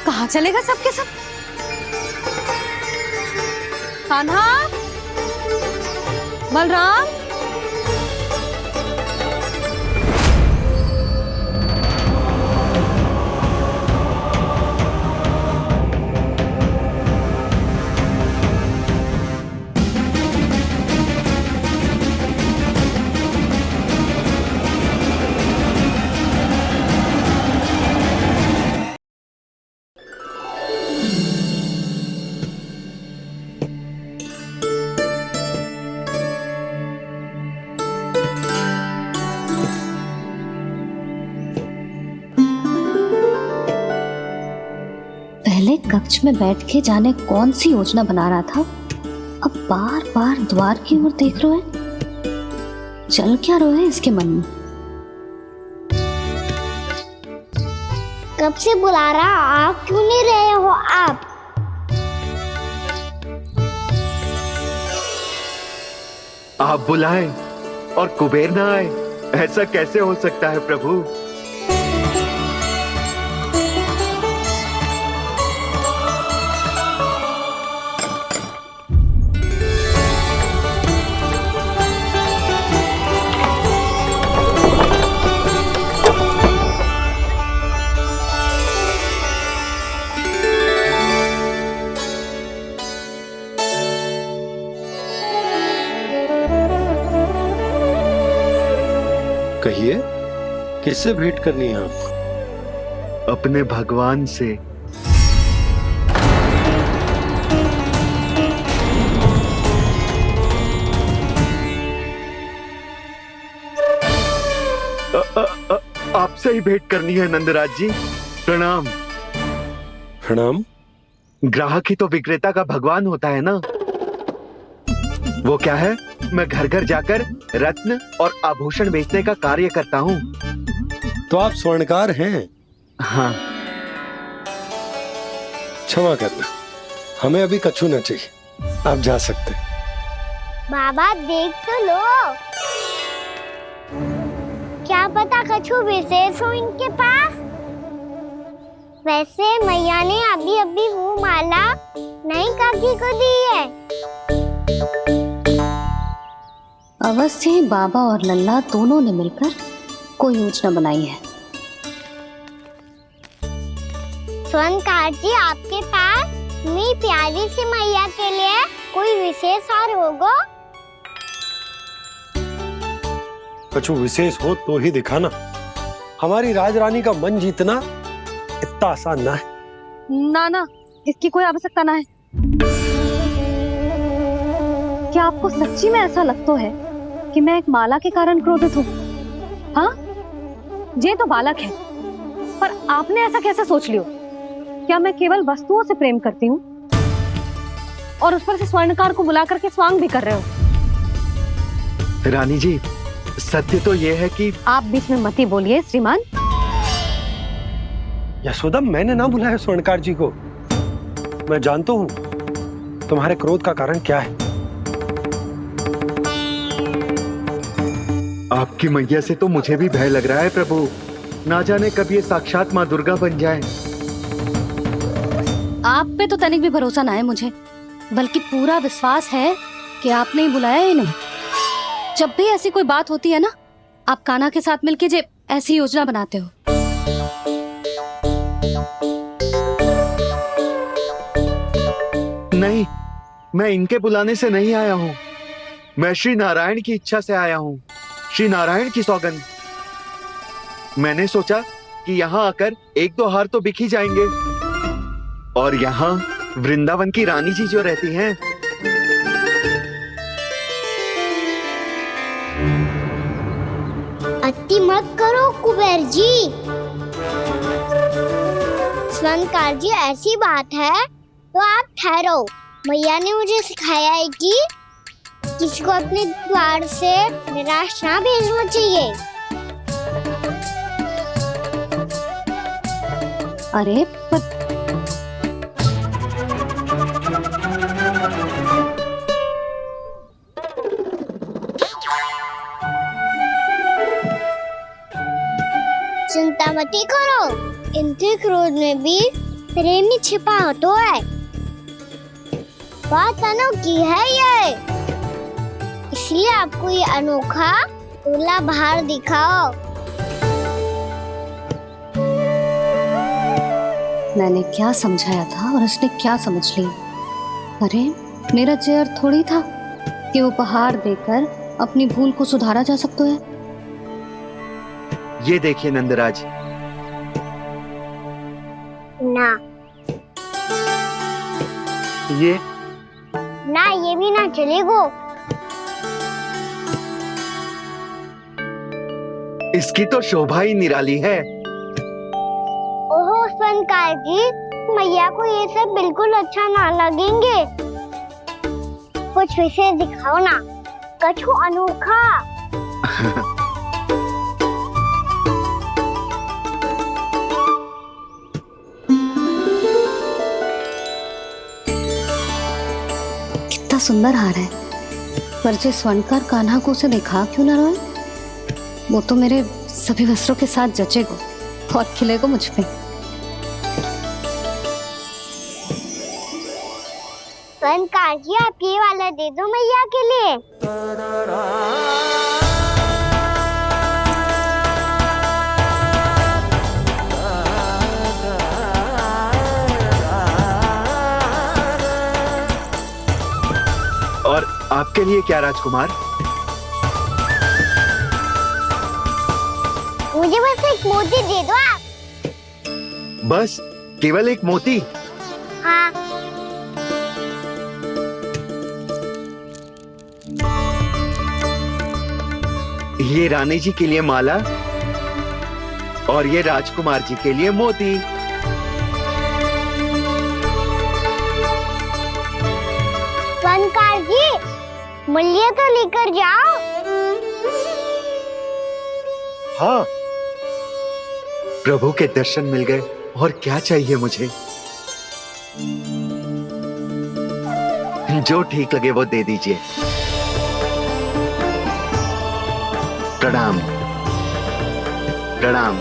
कहाँ चलेगा सबके सब? कान्हा, बलराम, पहले कक्ष में बैठ के जाने कौन सी योजना बना रहा था, अब बार बार द्वार की ओर देख रहे हैं। चल क्या रहे हैं इसके मन में? कब से बुला रहा, आप क्यों नहीं रहे हो? आप बुलाएं और कुबेर ना आए, ऐसा कैसे हो सकता है प्रभु? कहिए, किससे भेंट करनी है आपको? अपने भगवान से। आपसे ही भेंट करनी है नंदराज जी। प्रणाम। प्रणाम। ग्राहक ही तो विक्रेता का भगवान होता है ना। वो क्या है, मैं घर घर जाकर रत्न और आभूषण बेचने का कार्य करता हूँ। तो आप स्वर्णकार हैं? हाँ। क्षमा करना, हमें अभी कछु न चाहिए, आप जा सकते। बाबा देख तो लो, क्या पता कछु विशेष हो इनके पास। वैसे मैया ने अभी अभी वो माला नई काकी को दी है। अवश्य ही बाबा और लल्ला दोनों ने मिलकर कोई योजना बनाई है। स्वर्णकार जी, आपके पास मेरी प्यारी सी मैया के लिए कोई विशेष हार होगा? कछु विशेष हो तो ही दिखाना। हमारी राजरानी का मन जीतना इतना आसान ना है। ना ना, इसकी कोई आवश्यकता ना है। क्या आपको सच्ची में ऐसा लगता है कि मैं एक माला के कारण क्रोधित हूँ? हाँ, ये तो बालक है, पर आपने ऐसा कैसे सोच लियो? क्या मैं केवल वस्तुओं से प्रेम करती हूँ? और उस पर से स्वर्णकार को बुला करके स्वांग भी कर रहे हो। रानी जी, सत्य तो ये है कि आप बीच में मत ही बोलिए श्रीमान। यशोदा, मैंने ना बुलाया स्वर्णकार जी को। मैं जानता हूँ तुम्हारे क्रोध का कारण क्या है। आपकी मैया से तो मुझे भी भय लग रहा है प्रभु। ना जाने कब ये साक्षात माँ दुर्गा बन जाए। आप पे तो तनिक भी भरोसा ना है मुझे, बल्कि पूरा विश्वास है कि आपने ही बुलाया ही नहीं। जब भी ऐसी कोई बात होती है ना, आप कान्हा के साथ मिलके जे ऐसी योजना बनाते हो। नहीं, मैं इनके बुलाने से नहीं आया हूँ। मैं श्री नारायण की इच्छा से आया हूँ, श्री नारायण की सौगंध। मैंने सोचा कि यहाँ आकर एक दो हार तो बिक ही जाएंगे। और यहाँ वृंदावन की रानी जी जो रहती हैं, अति मत करो कुबेर जी। स्वर्णकार जी, ऐसी बात है तो आप ठहरो। मैया ने मुझे सिखाया है कि किसी को अपने द्वार से निराश ना भेजना चाहिए। अरे चिंता मत करो, इनके क्रोध में भी प्रेम ही छिपा होता है। बात अनोखी है ये, इसलिए आपको ये अनोखा दूल्हा बाहर दिखाओ। मैंने क्या समझाया था और उसने क्या समझ लिया। अरे मेरा चेयर थोड़ी था कि उपहार देकर अपनी भूल को सुधारा जा सकता है। ये देखिए नंदराज। ना ये ना, ये भी ना चलेगा। इसकी तो शोभा ही निराली है। ओहो स्वर्णकार जी, मैया को ये सब बिल्कुल अच्छा ना लगेंगे। कुछ विशेष दिखाओ ना, कुछ अनोखा। कितना सुंदर हार है, पर जो स्वर्णकार कान्हा को उसे दिखा क्यों ना रोए? वो तो मेरे सभी वस्त्रों के साथ जचेगा और खिलेगा मुझ पे। स्वर्णकार जी, आप ये वाला दे दो मैया के लिए। और आपके लिए क्या राजकुमार? मुझे बस एक मोती दे दो आप। बस केवल एक मोती? हाँ। ये रानी जी के लिए माला और ये राजकुमार जी के लिए मोती। स्वर्णकार जी, मूल्य तो लेकर जाओ। हाँ, प्रभु के दर्शन मिल गए, और क्या चाहिए मुझे? जो ठीक लगे वो दे दीजिए। प्रणाम प्रणाम।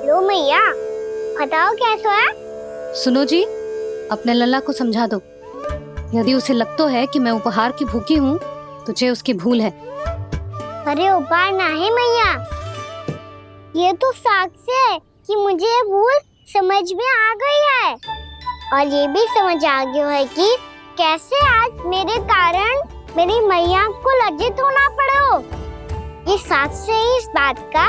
लो मैया, बताओ कैसा है? सुनो जी, अपने लल्ला को समझा दो। यदि उसे लगता है कि मैं उपहार की भूखी हूँ, तो ये उसकी भूल है। अरे उपहार ना है मैया, ये तो साक्ष्य है कि मुझे ये भूल समझ में आ गई है। और ये भी समझ आ गया है कि कैसे आज मेरे कारण मेरी मैया को लज्जित होना पड़ो। ये साक्ष्य है इस बात का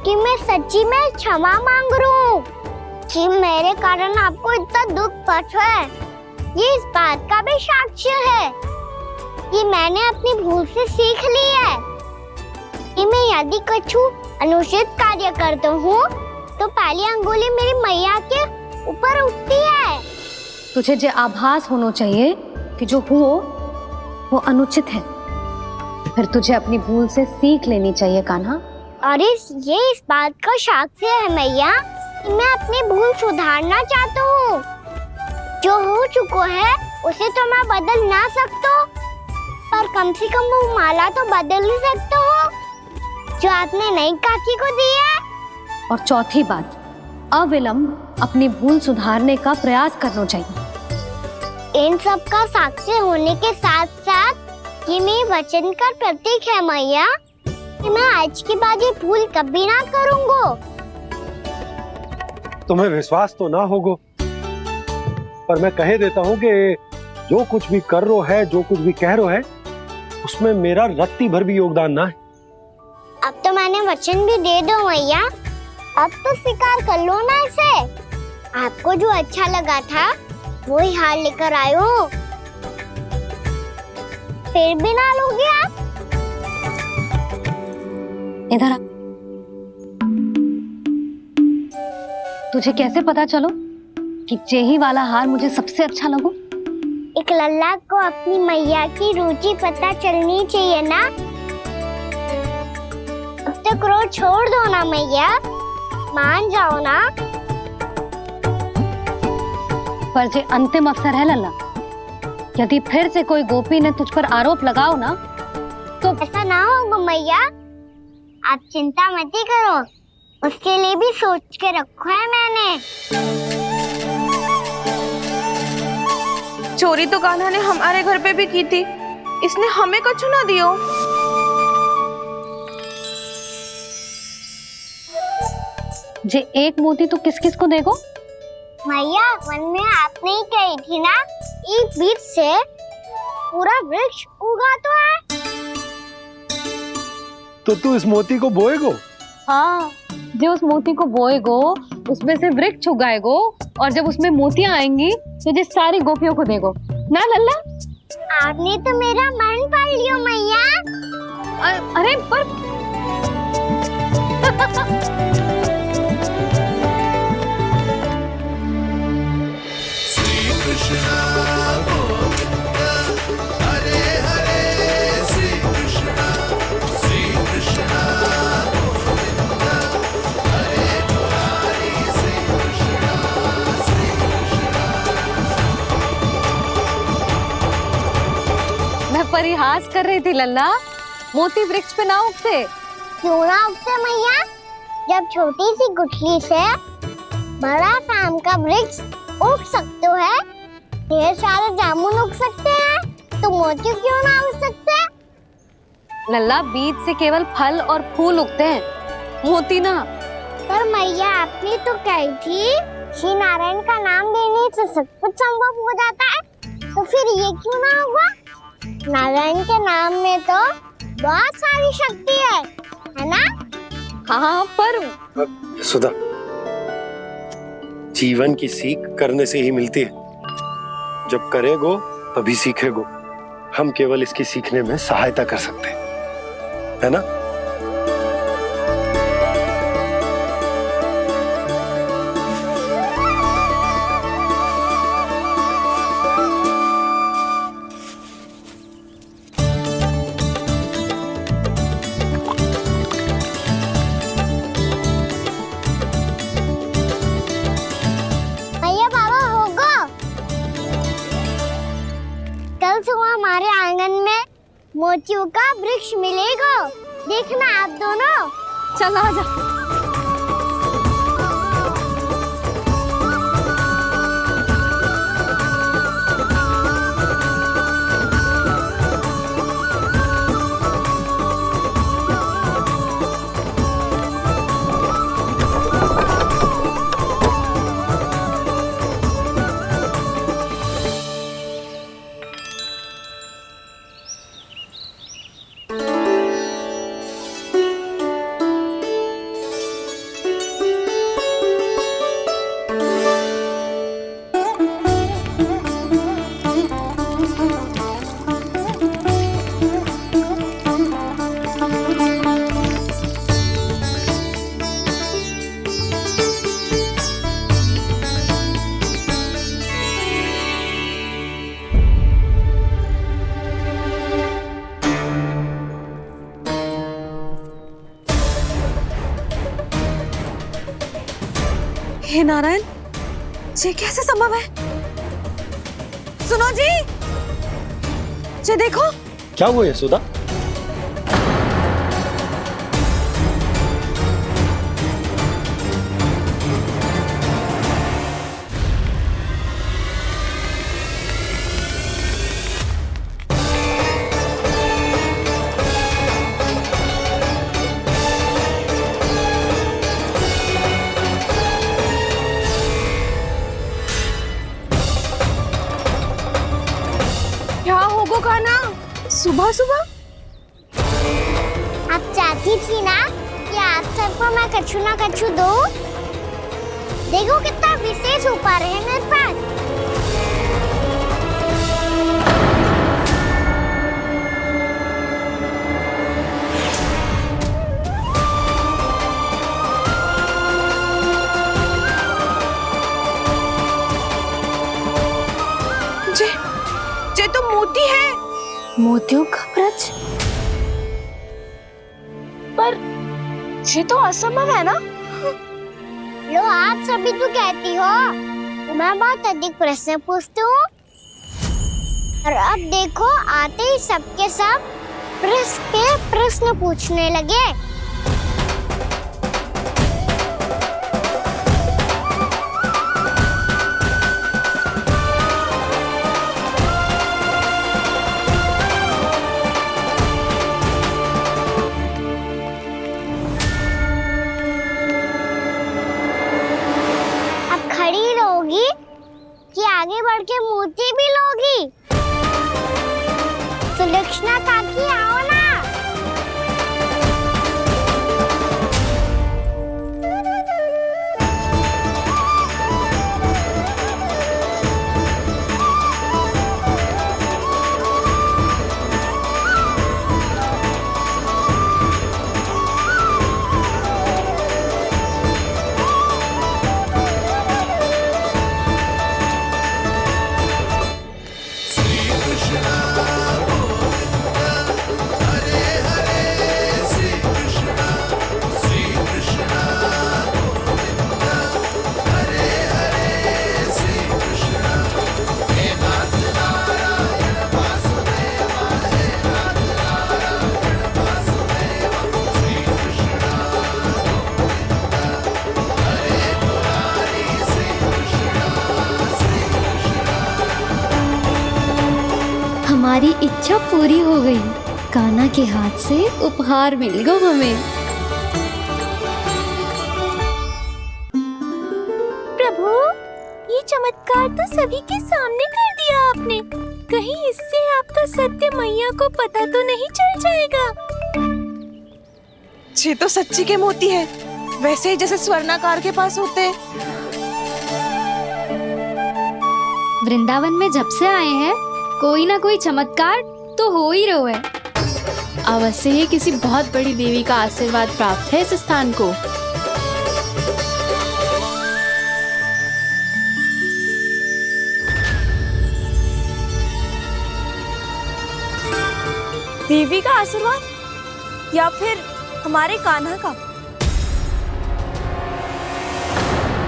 कि मैं सच्ची में क्षमा मांग रहा हूँ कि मेरे कारण आपको इतना दुख पहुंचा है। ये इस बात का भी साक्ष्य है ये मैंने अपनी भूल से सीख ली है कि मैं यदि कुछ अनुचित कार्य करता हूँ तो पहली अंगुली मेरी मैया के ऊपर उठती है। तुझे जो आभास होना चाहिए कि जो हुआ वो अनुचित है, फिर तुझे अपनी भूल से सीख लेनी चाहिए कान्हा। और ये इस बात का साक्ष्य है मैया कि मैं अपनी भूल सुधारना चाहता हूँ। जो हो चुका है उसे तो मैं बदल ना सकता, पर कम से कम वो माला तो बदल ही सकता हूँ जो आपने नई काकी को दी है। और चौथी बात, अविलंब अपनी भूल सुधारने का प्रयास करना चाहिए। इन सब का साक्षी होने के साथ साथ ये मेरे वचन का प्रतीक है मैया कि मैं आज के बाद ये भूल कभी ना करूँगा। तुम्हें विश्वास तो ना होगो, पर मैं कह देता हूँ कि जो कुछ भी कर रो है, जो कुछ भी कह रो है, उसमें मेरा रत्ती भर भी योगदान ना है। अब तो मैंने वचन भी दे दो मैया, अब तो स्वीकार कर लो ना इसे। आपको जो अच्छा लगा था वही हार लेकर आयो, फिर भी ना लोगे आप। इधर आ। तुझे कैसे पता चलो कि जेही वाला हार मुझे सबसे अच्छा लगो? एक लल्ला को अपनी मैया की रुचि पता चलनी चाहिए ना। अब तक क्रोध छोड़ दो ना मैया, मान जाओ ना। पर जे अंतिम अवसर है लल्ला, यदि फिर से कोई गोपी ने तुझ पर आरोप लगाओ ना तो ऐसा ना होगा मैया, आप चिंता मत करो, उसके लिए भी सोच के रखा है मैंने। चोरी तो कान्हा ने हमारे घर पे भी की थी, इसने हमें कछु ना दियो। जे एक मोती तो किस किस को देगो? मैया मन में आपने ही कही थी ना, एक बीज से पूरा वृक्ष उगा तो है। तो तू इस मोती को बोएगो? हाँ, जो उस मोती को बोएगो उसमें से वृक्ष उगाएगो, और जब उसमें मोतियां आएंगी तो जो सारी गोपियों को देगो ना लल्ला। आपने तो मेरा मन पढ़ लियो मैया। अरे पर परिहास कर रही थी लल्ला, मोती वृक्ष पे ना उगते। क्यों ना उगते मैया? जब छोटी सी गुठली से बड़ा आम का वृक्ष उग सकते है, ढेर सारे जामुन उग सकते हैं, तो मोती क्यों ना उग सकते? लल्ला, बीज से केवल फल और फूल उगते हैं, मोती ना। पर मैया आपने तो कही थी श्री नारायण का नाम लेने से सब कुछ संभव हो जाता है, तो फिर ये क्यों ना होगा? नारायण के नाम में तो बहुत सारी शक्ति है ना? हाँ, पर सुधा, जीवन की सीख करने से ही मिलती है। जब करेगो तभी सीखेगो। हम केवल इसकी सीखने में सहायता कर सकते हैं, है ना? हमारे आंगन में मोतियों का वृक्ष मिलेगा, देखना आप दोनों। चल आजा। हे नारायण, ये कैसे संभव है? सुनो जी, ये देखो। क्या हुआ यशोदा? क्या होगा खाना सुबह सुबह? आप चाहती थी ना कि आप सबको मैं कछु ना कछु दूं? देखो कितना विशेष उपहार है मेरे पास। ये तो मोती है। मोतियों का ब्रज? पर ये तो असंभव है ना? लो, आप सभी तो कहती हो मैं बहुत अधिक प्रश्न पूछती हूँ, और अब देखो आते ही सबके सब प्रश्न पूछने लगे। कि आगे बढ़ के मोती भी लोगी? सुलक्षणा काकी आओ ना। हमारी इच्छा पूरी हो गई। कान्हा के हाथ से उपहार मिल गया हमें। प्रभु, ये चमत्कार तो सभी के सामने कर दिया आपने। कहीं इससे आपका सत्य मैया को पता तो नहीं चल जाएगा? ये तो सच्ची के मोती है, वैसे ही जैसे स्वर्णाकार के पास होते हैं। वृंदावन में जब से आए हैं कोई ना कोई चमत्कार तो हो ही रहा है। अवश्य ही किसी बहुत बड़ी देवी का आशीर्वाद प्राप्त है इस स्थान को। देवी का आशीर्वाद या फिर हमारे कान्हा का?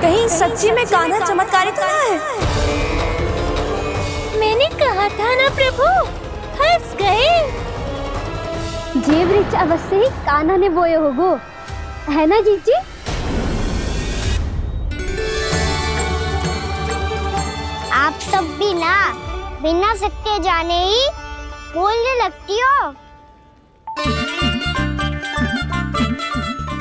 कहीं सच्ची में कान्हा चमत्कारी तो ना है? मैंने कहा था ना प्रभु, हंस गए। ये वृक्ष अवश्य ही कान्हा ने बोए होगो, है ना जीजी? आप सब भी ना बिना सत्य जाने ही बोलने लगती हो।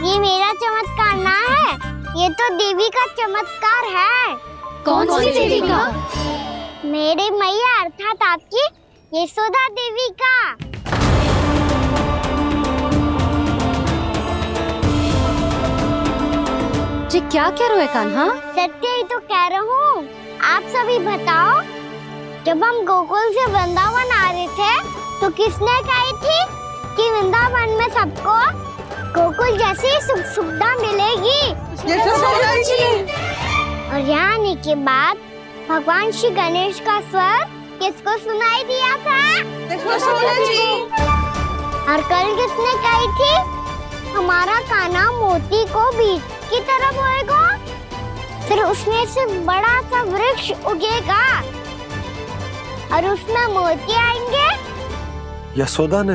ये मेरा चमत्कार ना है, ये तो देवी का चमत्कार है। कौन सी देवी का? मेरे मैया अर्थात आपकी यशोदा देवी का। जी क्या कह रहे हो कान्हा? सत्य ही तो कह रहा हूँ। आप सभी बताओ, जब हम गोकुल से वृंदावन आ रहे थे तो किसने कही थी कि वृंदावन में सबको गोकुल जैसी सुख सुविधा मिलेगी? यशोदा जी। और यहाँ आने के बाद भगवान श्री गणेश का स्वर किसको सुनाई दिया था? यशोदा जी। और कल किसने कही थी हमारा कान्हा मोती को बीच की तरफ होएगा? फिर उसमें से बड़ा सा वृक्ष उगेगा और उसमें मोती आएंगे। यशोदा ने?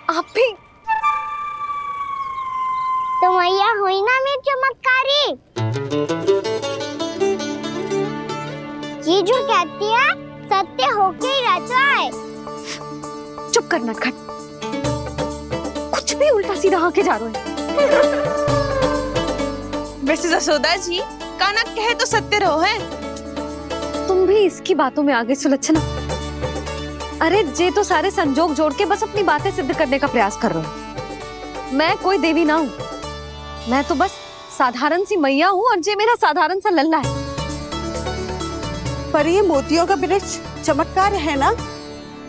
आप भी? तो मैया हुई ना मेरी चमत्कारी। ये जो कहती है सत्य होके ही रहता है। चुप कर नटखट, कुछ भी उल्टा सीधा होके जा रहे हो। वैसे यशोदा जी, कान्हा कहे तो सत्य रहो है। तुम भी इसकी बातों में आगे सुलझना। अरे जे तो सारे संजोग जोड़ के बस अपनी बातें सिद्ध करने का प्रयास कर रहे हो। मैं कोई देवी ना हूँ, मैं तो बस साधारण सी मैया हूँ और जे मेरा साधारण सा लल्ला है। पर ये मोतियों का वृक्ष चमत्कार है ना?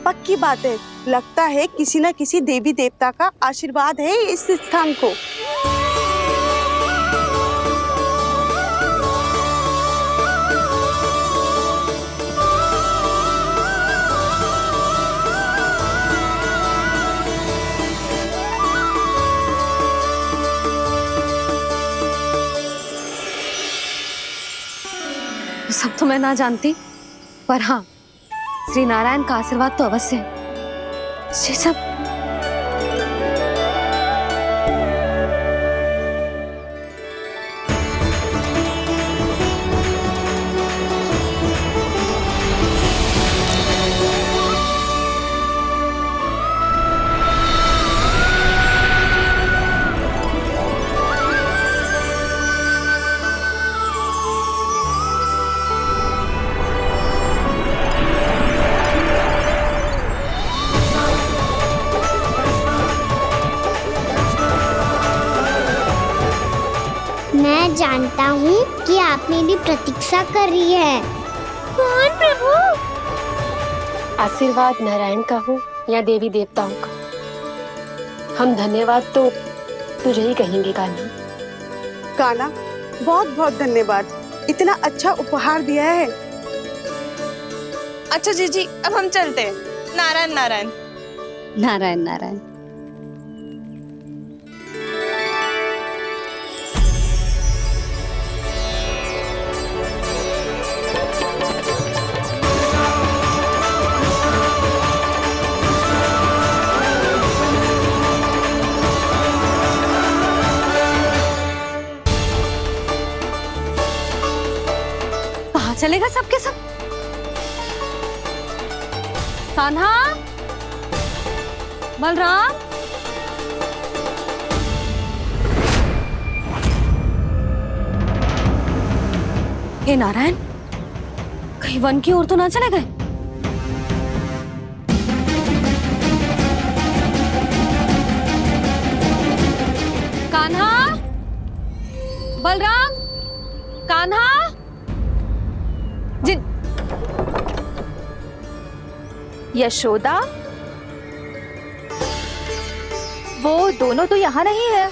पक्की बात है, लगता है किसी न किसी देवी देवता का आशीर्वाद है इस स्थान को। सब तो मैं ना जानती, पर हाँ, श्री नारायण का आशीर्वाद तो अवश्य है। ये सब मैं जानता हूँ कि आप मेरी प्रतीक्षा कर रही है। कौन प्रभु? आशीर्वाद नारायण का हो या देवी देवताओं का, हम धन्यवाद तो तुझे ही कहेंगे कान्हा। कान्हा, बहुत बहुत धन्यवाद, इतना अच्छा उपहार दिया है। अच्छा जीजी, अब हम चलते हैं। नारायण नारायण। नारायण नारायण। चलेगा सबके सब। कान्हा, बलराम, हे नारायण, कहीं वन की ओर तो ना चले गए? कान्हा, बलराम, कान्हा, यशोदा, वो दोनों तो यहाँ नहीं है।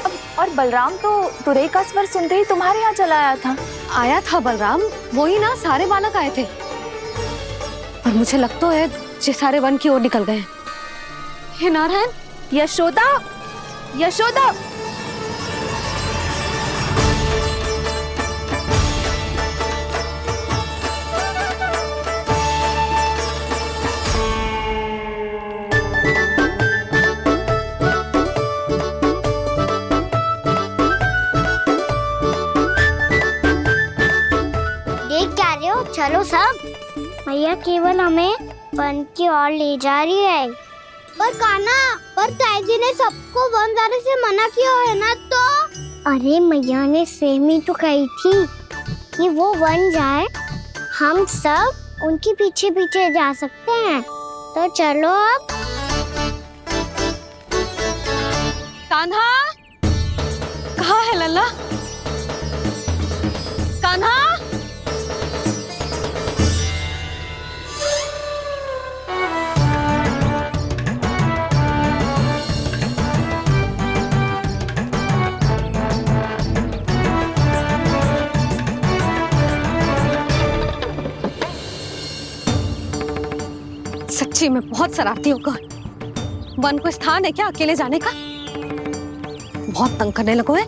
अब और बलराम तो तुरई का स्वर सुनते ही तुम्हारे यहाँ चला आया था। आया था बलराम, वो ही ना, सारे बालक आए थे। पर मुझे लगता है ये सारे वन की ओर निकल गए। हे नारायण। यशोदा, यशोदा, चलो सब, मैया केवल हमें वन की ओर ले जा रही है। पर कान्हा, पर ताईजी ने सबको वन जाने से मना किया है ना। तो अरे मैया ने सेम ही तो कही थी कि वो वन जाए, हम सब उनके पीछे पीछे जा सकते हैं। तो चलो अब। कान्हा, कहाँ है लल्ला? कान्हा, सच्ची में बहुत शरारती होकर। वन को स्थान है क्या अकेले जाने का? बहुत तंग करने लगो है।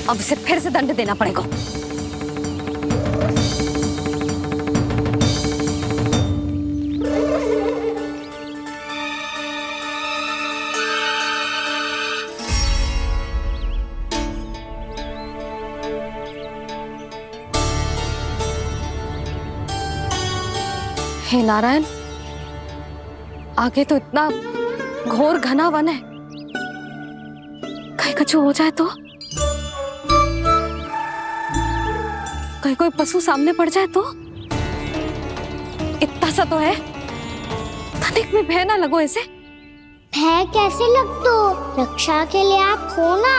अब इसे फिर से दंड देना पड़ेगा। हे नारायण, आगे तो इतना घोर घना वन है, कहीं कुछ हो जाए तो, कहीं कोई पशु सामने पड़ जाए तो। इतना सा तो है, तनिक में भय ना लगो ऐसे। भय कैसे लग तो, रक्षा के लिए आप हो ना।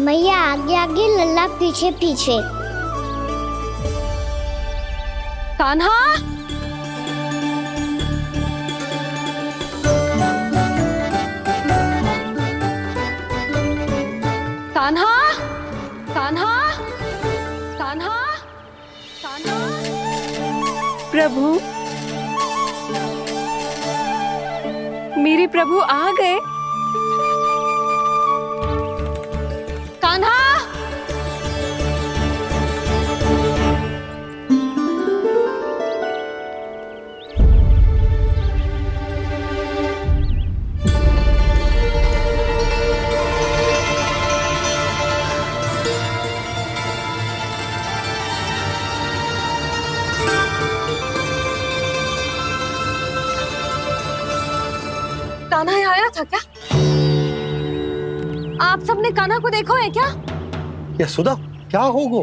मैया आगे आगे, लल्ला पीछे पीछे। कान्हा, कान्हा, कान्हा, कान्हा, कान्हा। प्रभु, मेरे प्रभु आ गए। कान्हा, कान्हा यहाँ आया था क्या? आप सबने कान्हा को देखो है क्या? यशोदा, क्या होगो?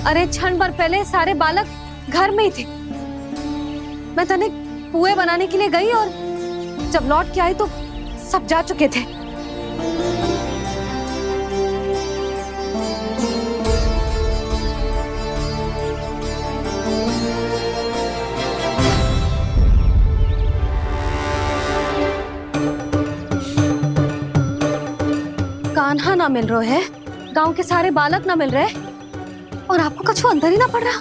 अरे क्षण भर पहले सारे बालक घर में ही थे। मैं तनिक पुए बनाने के लिए गई और जब लौट के आई तो सब जा चुके थे। कान्हा ना मिल रहे है, गांव के सारे बालक ना मिल रहे, और आपको कछु अंदर ही ना पड़ रहा।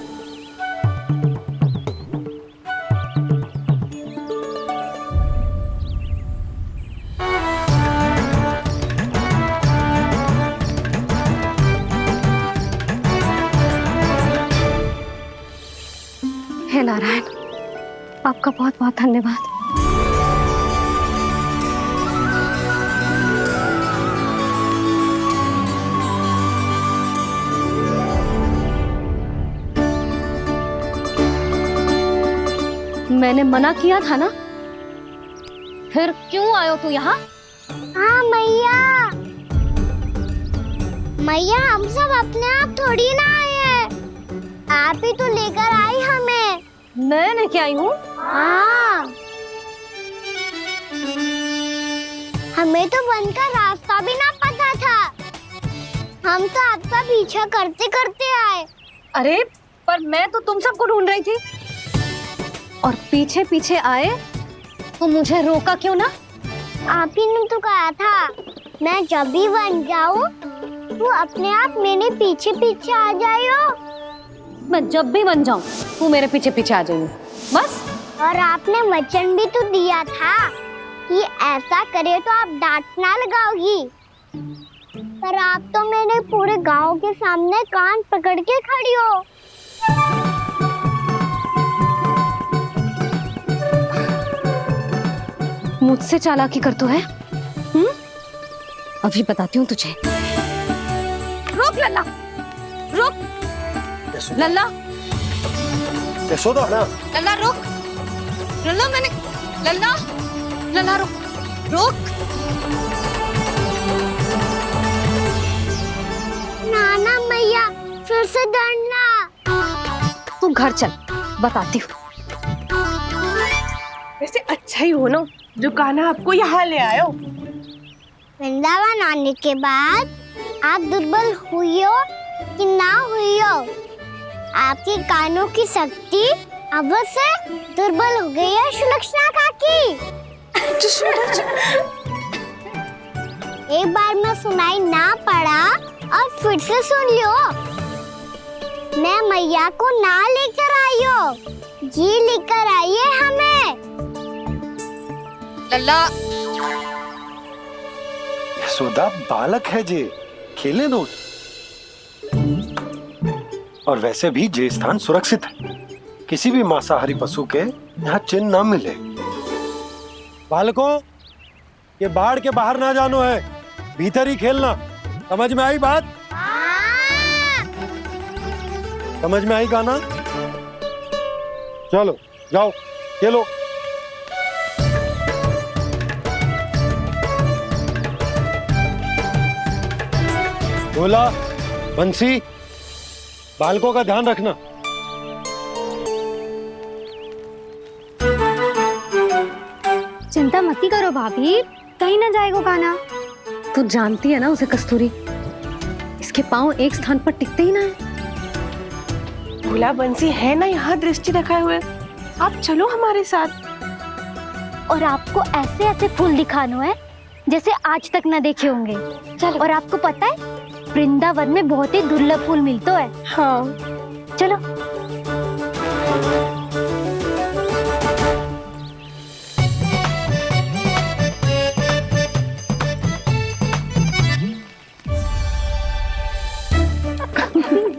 हे नारायण, आपका बहुत बहुत धन्यवाद। मैंने मना किया था ना, फिर क्यों आयो तू यहाँ? हाँ मैया, मैया हम सब अपने आप थोड़ी ना आए हैं, आप ही तो लेकर आई हमें। मैं लेके आई हूँ? हाँ, हमें तो वन का रास्ता भी ना पता था, हम तो आपका पीछा करते करते आए। अरे पर मैं तो तुम सबको ढूंढ रही थी, और पीछे पीछे आए तो मुझे रोका क्यों ना? आप ही ने तो कहा था मैं जब भी बन जाऊं तू अपने आप मेरे पीछे पीछे आ जाइयो। मैं जब भी बन जाऊं तू मेरे पीछे पीछे आ जाइयो, बस। और आपने वचन भी तो दिया था कि ऐसा करे तो आप डांट ना लगाओगी, पर आप तो मेरे पूरे गांव के सामने कान पकड़ के खड़ी हो। मुझसे चालाकी कर तो है? अभी बताती हूँ तुझे। रुक लल्ला, रुक लल्ला, यशोदा ना। लल्ला रुक, लल्ला मैंने, लल्ला, लल्ला रुक, रुक। नाना मैया फिर से डरना। तू घर चल, बताती हूँ। वैसे अच्छा ही हो ना जो कान्हा आपको यहाँ ले आयो। वृंदावन आने के बाद आप दुर्बल हुई हो कि ना हुई हो, आपके कानों की शक्ति अब से दुर्बल हो गई है सुलक्षणा काकी। एक बार में सुनाई ना पड़ा और फिर से सुन लियो। मैं मैया को ना लेकर आई हो, जी लेकर आई है हमें। लल्ला, यशोदा बालक है जी, खेलने दो। और वैसे भी ये स्थान सुरक्षित है, किसी भी मांसाहारी पशु के यहाँ चिन्ह ना मिले। बालकों, ये बाढ़ के बाहर ना जानो है, भीतर ही खेलना। समझ में आई बात? समझ में आई गाना? चलो जाओ खेलो। बोला बंसी, बालकों का ध्यान रखना। चिंता मत करो भाभी, कहीं ना जाएगा गाना। तू जानती है ना उसे कस्तूरी, इसके पांव एक स्थान पर टिकते ही ना है। भोला बंसी है ना यहाँ दृष्टि रखाए हुए, आप चलो हमारे साथ। और आपको ऐसे ऐसे फूल दिखानो है जैसे आज तक न देखे होंगे। चलो। और आपको पता है वृंदावन में बहुत ही दुर्लभ फूल मिलते हैं। हाँ चलो।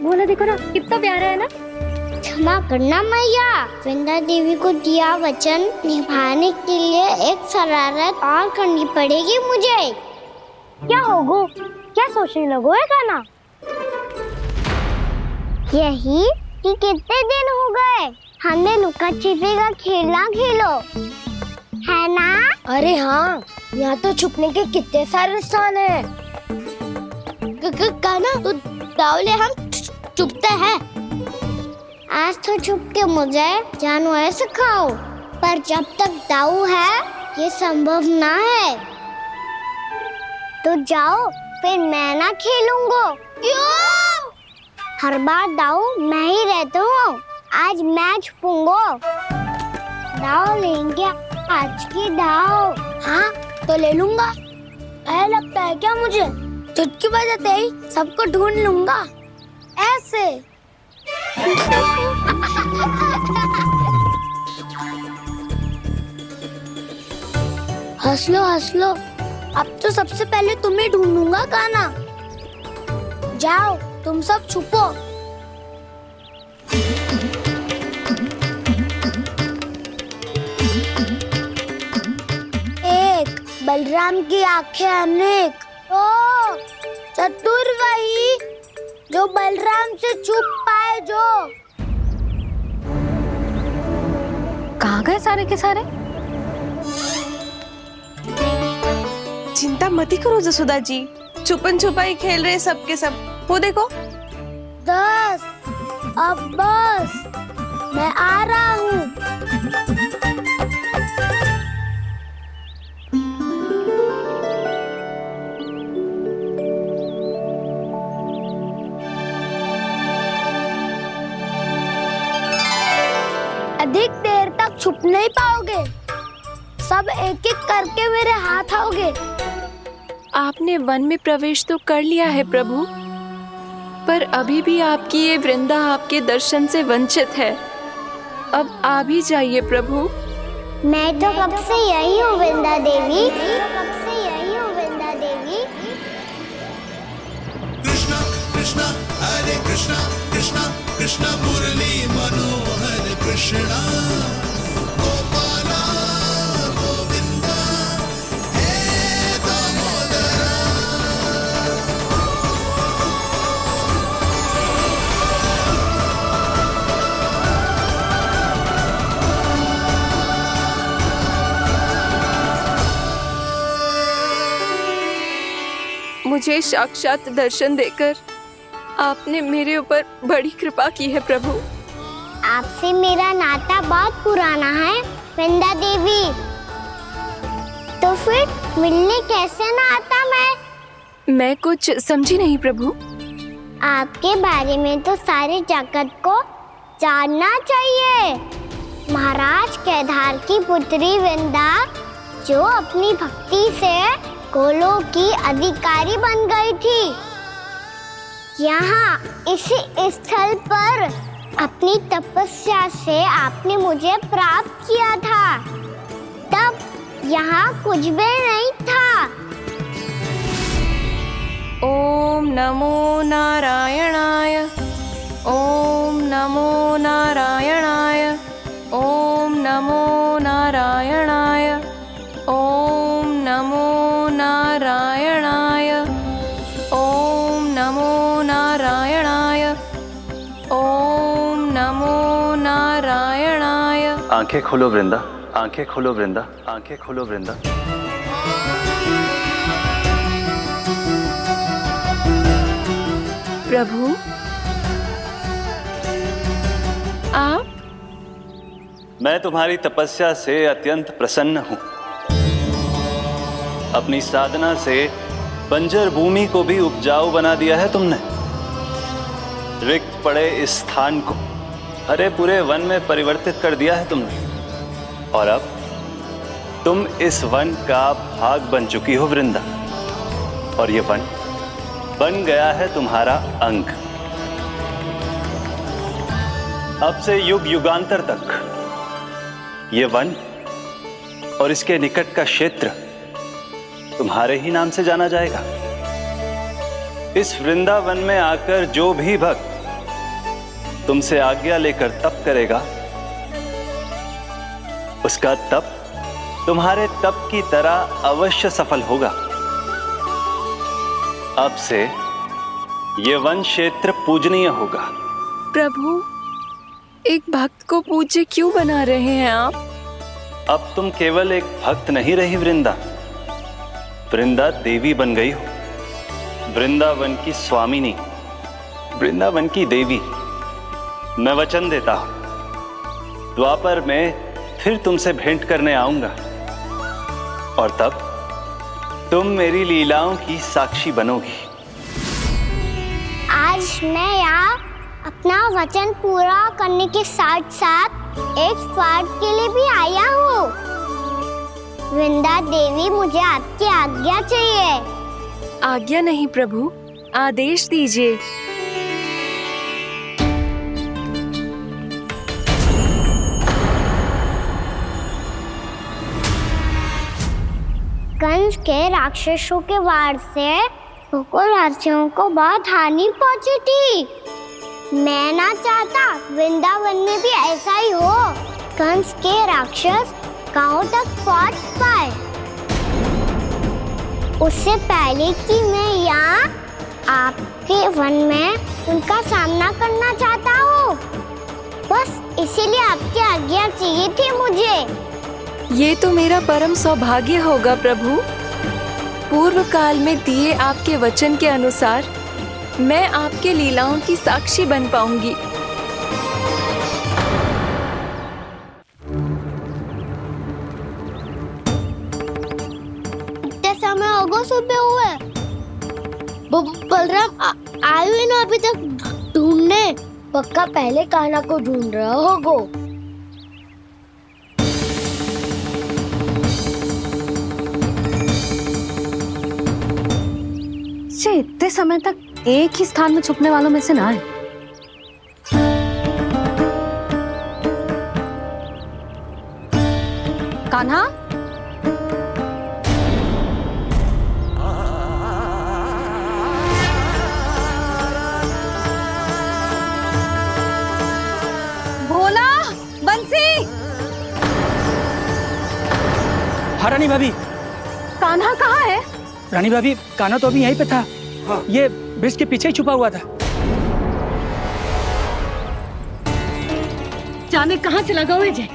बोला देखो ना कितना प्यारा है ना। क्षमा करना मैया, वृंदा देवी को दिया वचन निभाने के लिए एक शरारत और करनी पड़ेगी मुझे। क्या होगो? क्या सोचने लगो है गाना? यही कि कितने दिन हो गए हमने लुका छिपी का खेलना खेलो, है ना? अरे हाँ, यहाँ तो छुपने के कितने सारे स्थान है। गाना तो दावले हम छुपते हैं। आज तो छुप के मुझे जानवर सिखाओ, पर जब तक दाऊ है ये संभव ना है। तो जाओ, फिर मैं ना खेलूंगा। क्यों? हर बार दाऊ मैं ही रहता हूँ, आज मैं छुपूंगा। दाऊ लेंगे आज की दाऊ। हाँ तो ले लूंगा। ऐसा लगता है क्या मुझे? चुटकी बजाते ही सबको ढूंढ लूंगा ऐसे। हंस लो, अब तो सबसे पहले तुम्हें ढूंढूंगा गाना। जाओ तुम सब छुपो। एक, बलराम की आंखें अनेक। ओ चतुर वही जो बलराम से छुप पाए। जो कहाँ गए सारे के सारे? चिंता मत करो जसोदा जी, छुपन छुपाई खेल रहे सब के सब। वो देखो 10, अब बस, मैं आ रहा हूँ। अधिक देर तक छुप नहीं पाओगे, सब एक एक करके मेरे हाथ आओगे। आपने वन में प्रवेश तो कर लिया है प्रभु, पर अभी भी आपकी ये वृंदा आपके दर्शन से वंचित है। अब आ भी जाइए प्रभु। मैं तो कब से यही हूँ वृंदा देवी, कब से यही हूँ वृंदा देवी। कृष्णा कृष्णा हरे कृष्णा, कृष्णा कृष्णा मुरली मनोहर कृष्णा, गोपाला गोविंदा हे दामोदरा। मुझे साक्षात दर्शन देकर आपने मेरे ऊपर बड़ी कृपा की है प्रभु। आपसे मेरा नाता बहुत पुराना है वृंदा देवी, तो फिर मिलने कैसे ना आता मैं कुछ समझी नहीं प्रभु। आपके बारे में तो सारे जगत को जानना चाहिए। महाराज केदार की पुत्री वृंदा जो अपनी भक्ति से गोलों की अधिकारी बन गई थी, यहाँ इसी स्थल पर अपनी तपस्या से आपने मुझे प्राप्त किया था। तब यहाँ कुछ भी नहीं था। ओम नमो नारायणाय। ओम नमो नारायणाय। ओम नमो नारायणाय। ओम नमो नारायणाय। ओम नमो नारायणाय। ओम नमो नारायणाय। आंखें खोलो वृंदा, आंखें खोलो वृंदा, आंखें खोलो वृंदा। प्रभु, आप? मैं तुम्हारी तपस्या से अत्यंत प्रसन्न हूं। अपनी साधना से बंजर भूमि को भी उपजाऊ बना दिया है तुमने। रिक्त पड़े इस स्थान को हरे पूरे वन में परिवर्तित कर दिया है तुमने। और अब तुम इस वन का भाग बन चुकी हो वृंदा। और ये वन बन गया है तुम्हारा अंग। अब से युग युगांतर तक ये वन और इसके निकट का क्षेत्र तुम्हारे ही नाम से जाना जाएगा। इस वृंदावन में आकर जो भी भक्त तुमसे आज्ञा लेकर तप करेगा, उसका तप तुम्हारे तप की तरह अवश्य सफल होगा। अब से ये वन क्षेत्र पूजनीय होगा। प्रभु, एक भक्त को पूज्य क्यों बना रहे हैं आप? अब तुम केवल एक भक्त नहीं रही वृंदा, वृंदा देवी बन गई हो। वृंदावन की स्वामिनी, वृंदावन की देवी। मैं वचन देता हूं, द्वापर में फिर तुमसे भेंट करने आऊंगा और तब तुम मेरी लीलाओं की साक्षी बनोगी। आज मैं यहाँ अपना वचन पूरा करने के साथ साथ एक स्वार्थ के लिए भी आया हूँ। वृंदा देवी, मुझे आपकी आज्ञा चाहिए। आज्ञा नहीं प्रभु, आदेश दीजिए। कंस के राक्षसों के वार से गोकुलवासियों को बहुत हानि पहुंची थी। मैं ना चाहता वृंदावन में भी ऐसा ही हो। कंस के राक्षस गांव तक पहुंच पाए, उससे पहले कि मैं यहाँ आपके वन में उनका सामना करना चाहता हूँ। बस इसीलिए आपकी आज्ञा चाहिए थी मुझे। ये तो मेरा परम सौभाग्य होगा प्रभु। पूर्व काल में दिए आपके वचन के अनुसार मैं आपके लीलाओं की साक्षी बन पाऊंगी। इतने समय होगा सुबह हुए। बलराम आए हुए ना अभी तक ढूंढने। पक्का पहले कान्हा को ढूंढ रहा होगा। इतने समय तक एक ही स्थान में छुपने वालों में से ना है। कान्हा, भोला, बंसी। हाँ रानी भाभी। कान्हा कहाँ है? रानी भाभी, कान्हा तो अभी यहीं पे था। हाँ। ये ब्रिज के पीछे ही छुपा हुआ था। जाने कहाँ चला गया जी?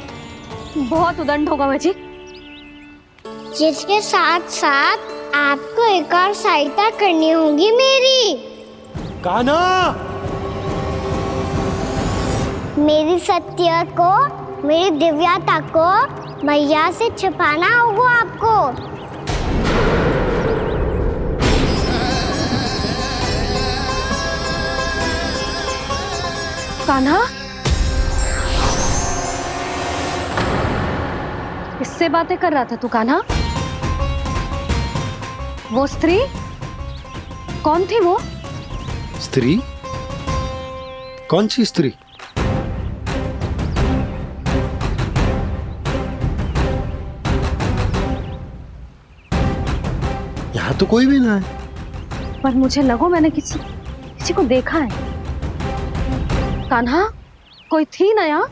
बहुत उदंड होगा वह जी। जिसके साथ साथ आपको एक और सहायता करनी होगी मेरी। कान्हा, मेरी सत्य को, मेरी दिव्यता को मैया से छिपाना होगा आपको। कान्हा, किससे बातें कर रहा था तू कान्हा? वो स्त्री कौन थी? वो स्त्री? कौन सी स्त्री? यहाँ तो कोई भी ना है। पर मुझे लगो मैंने किसी को देखा है। कान्हा, कोई थी ना यहाँ?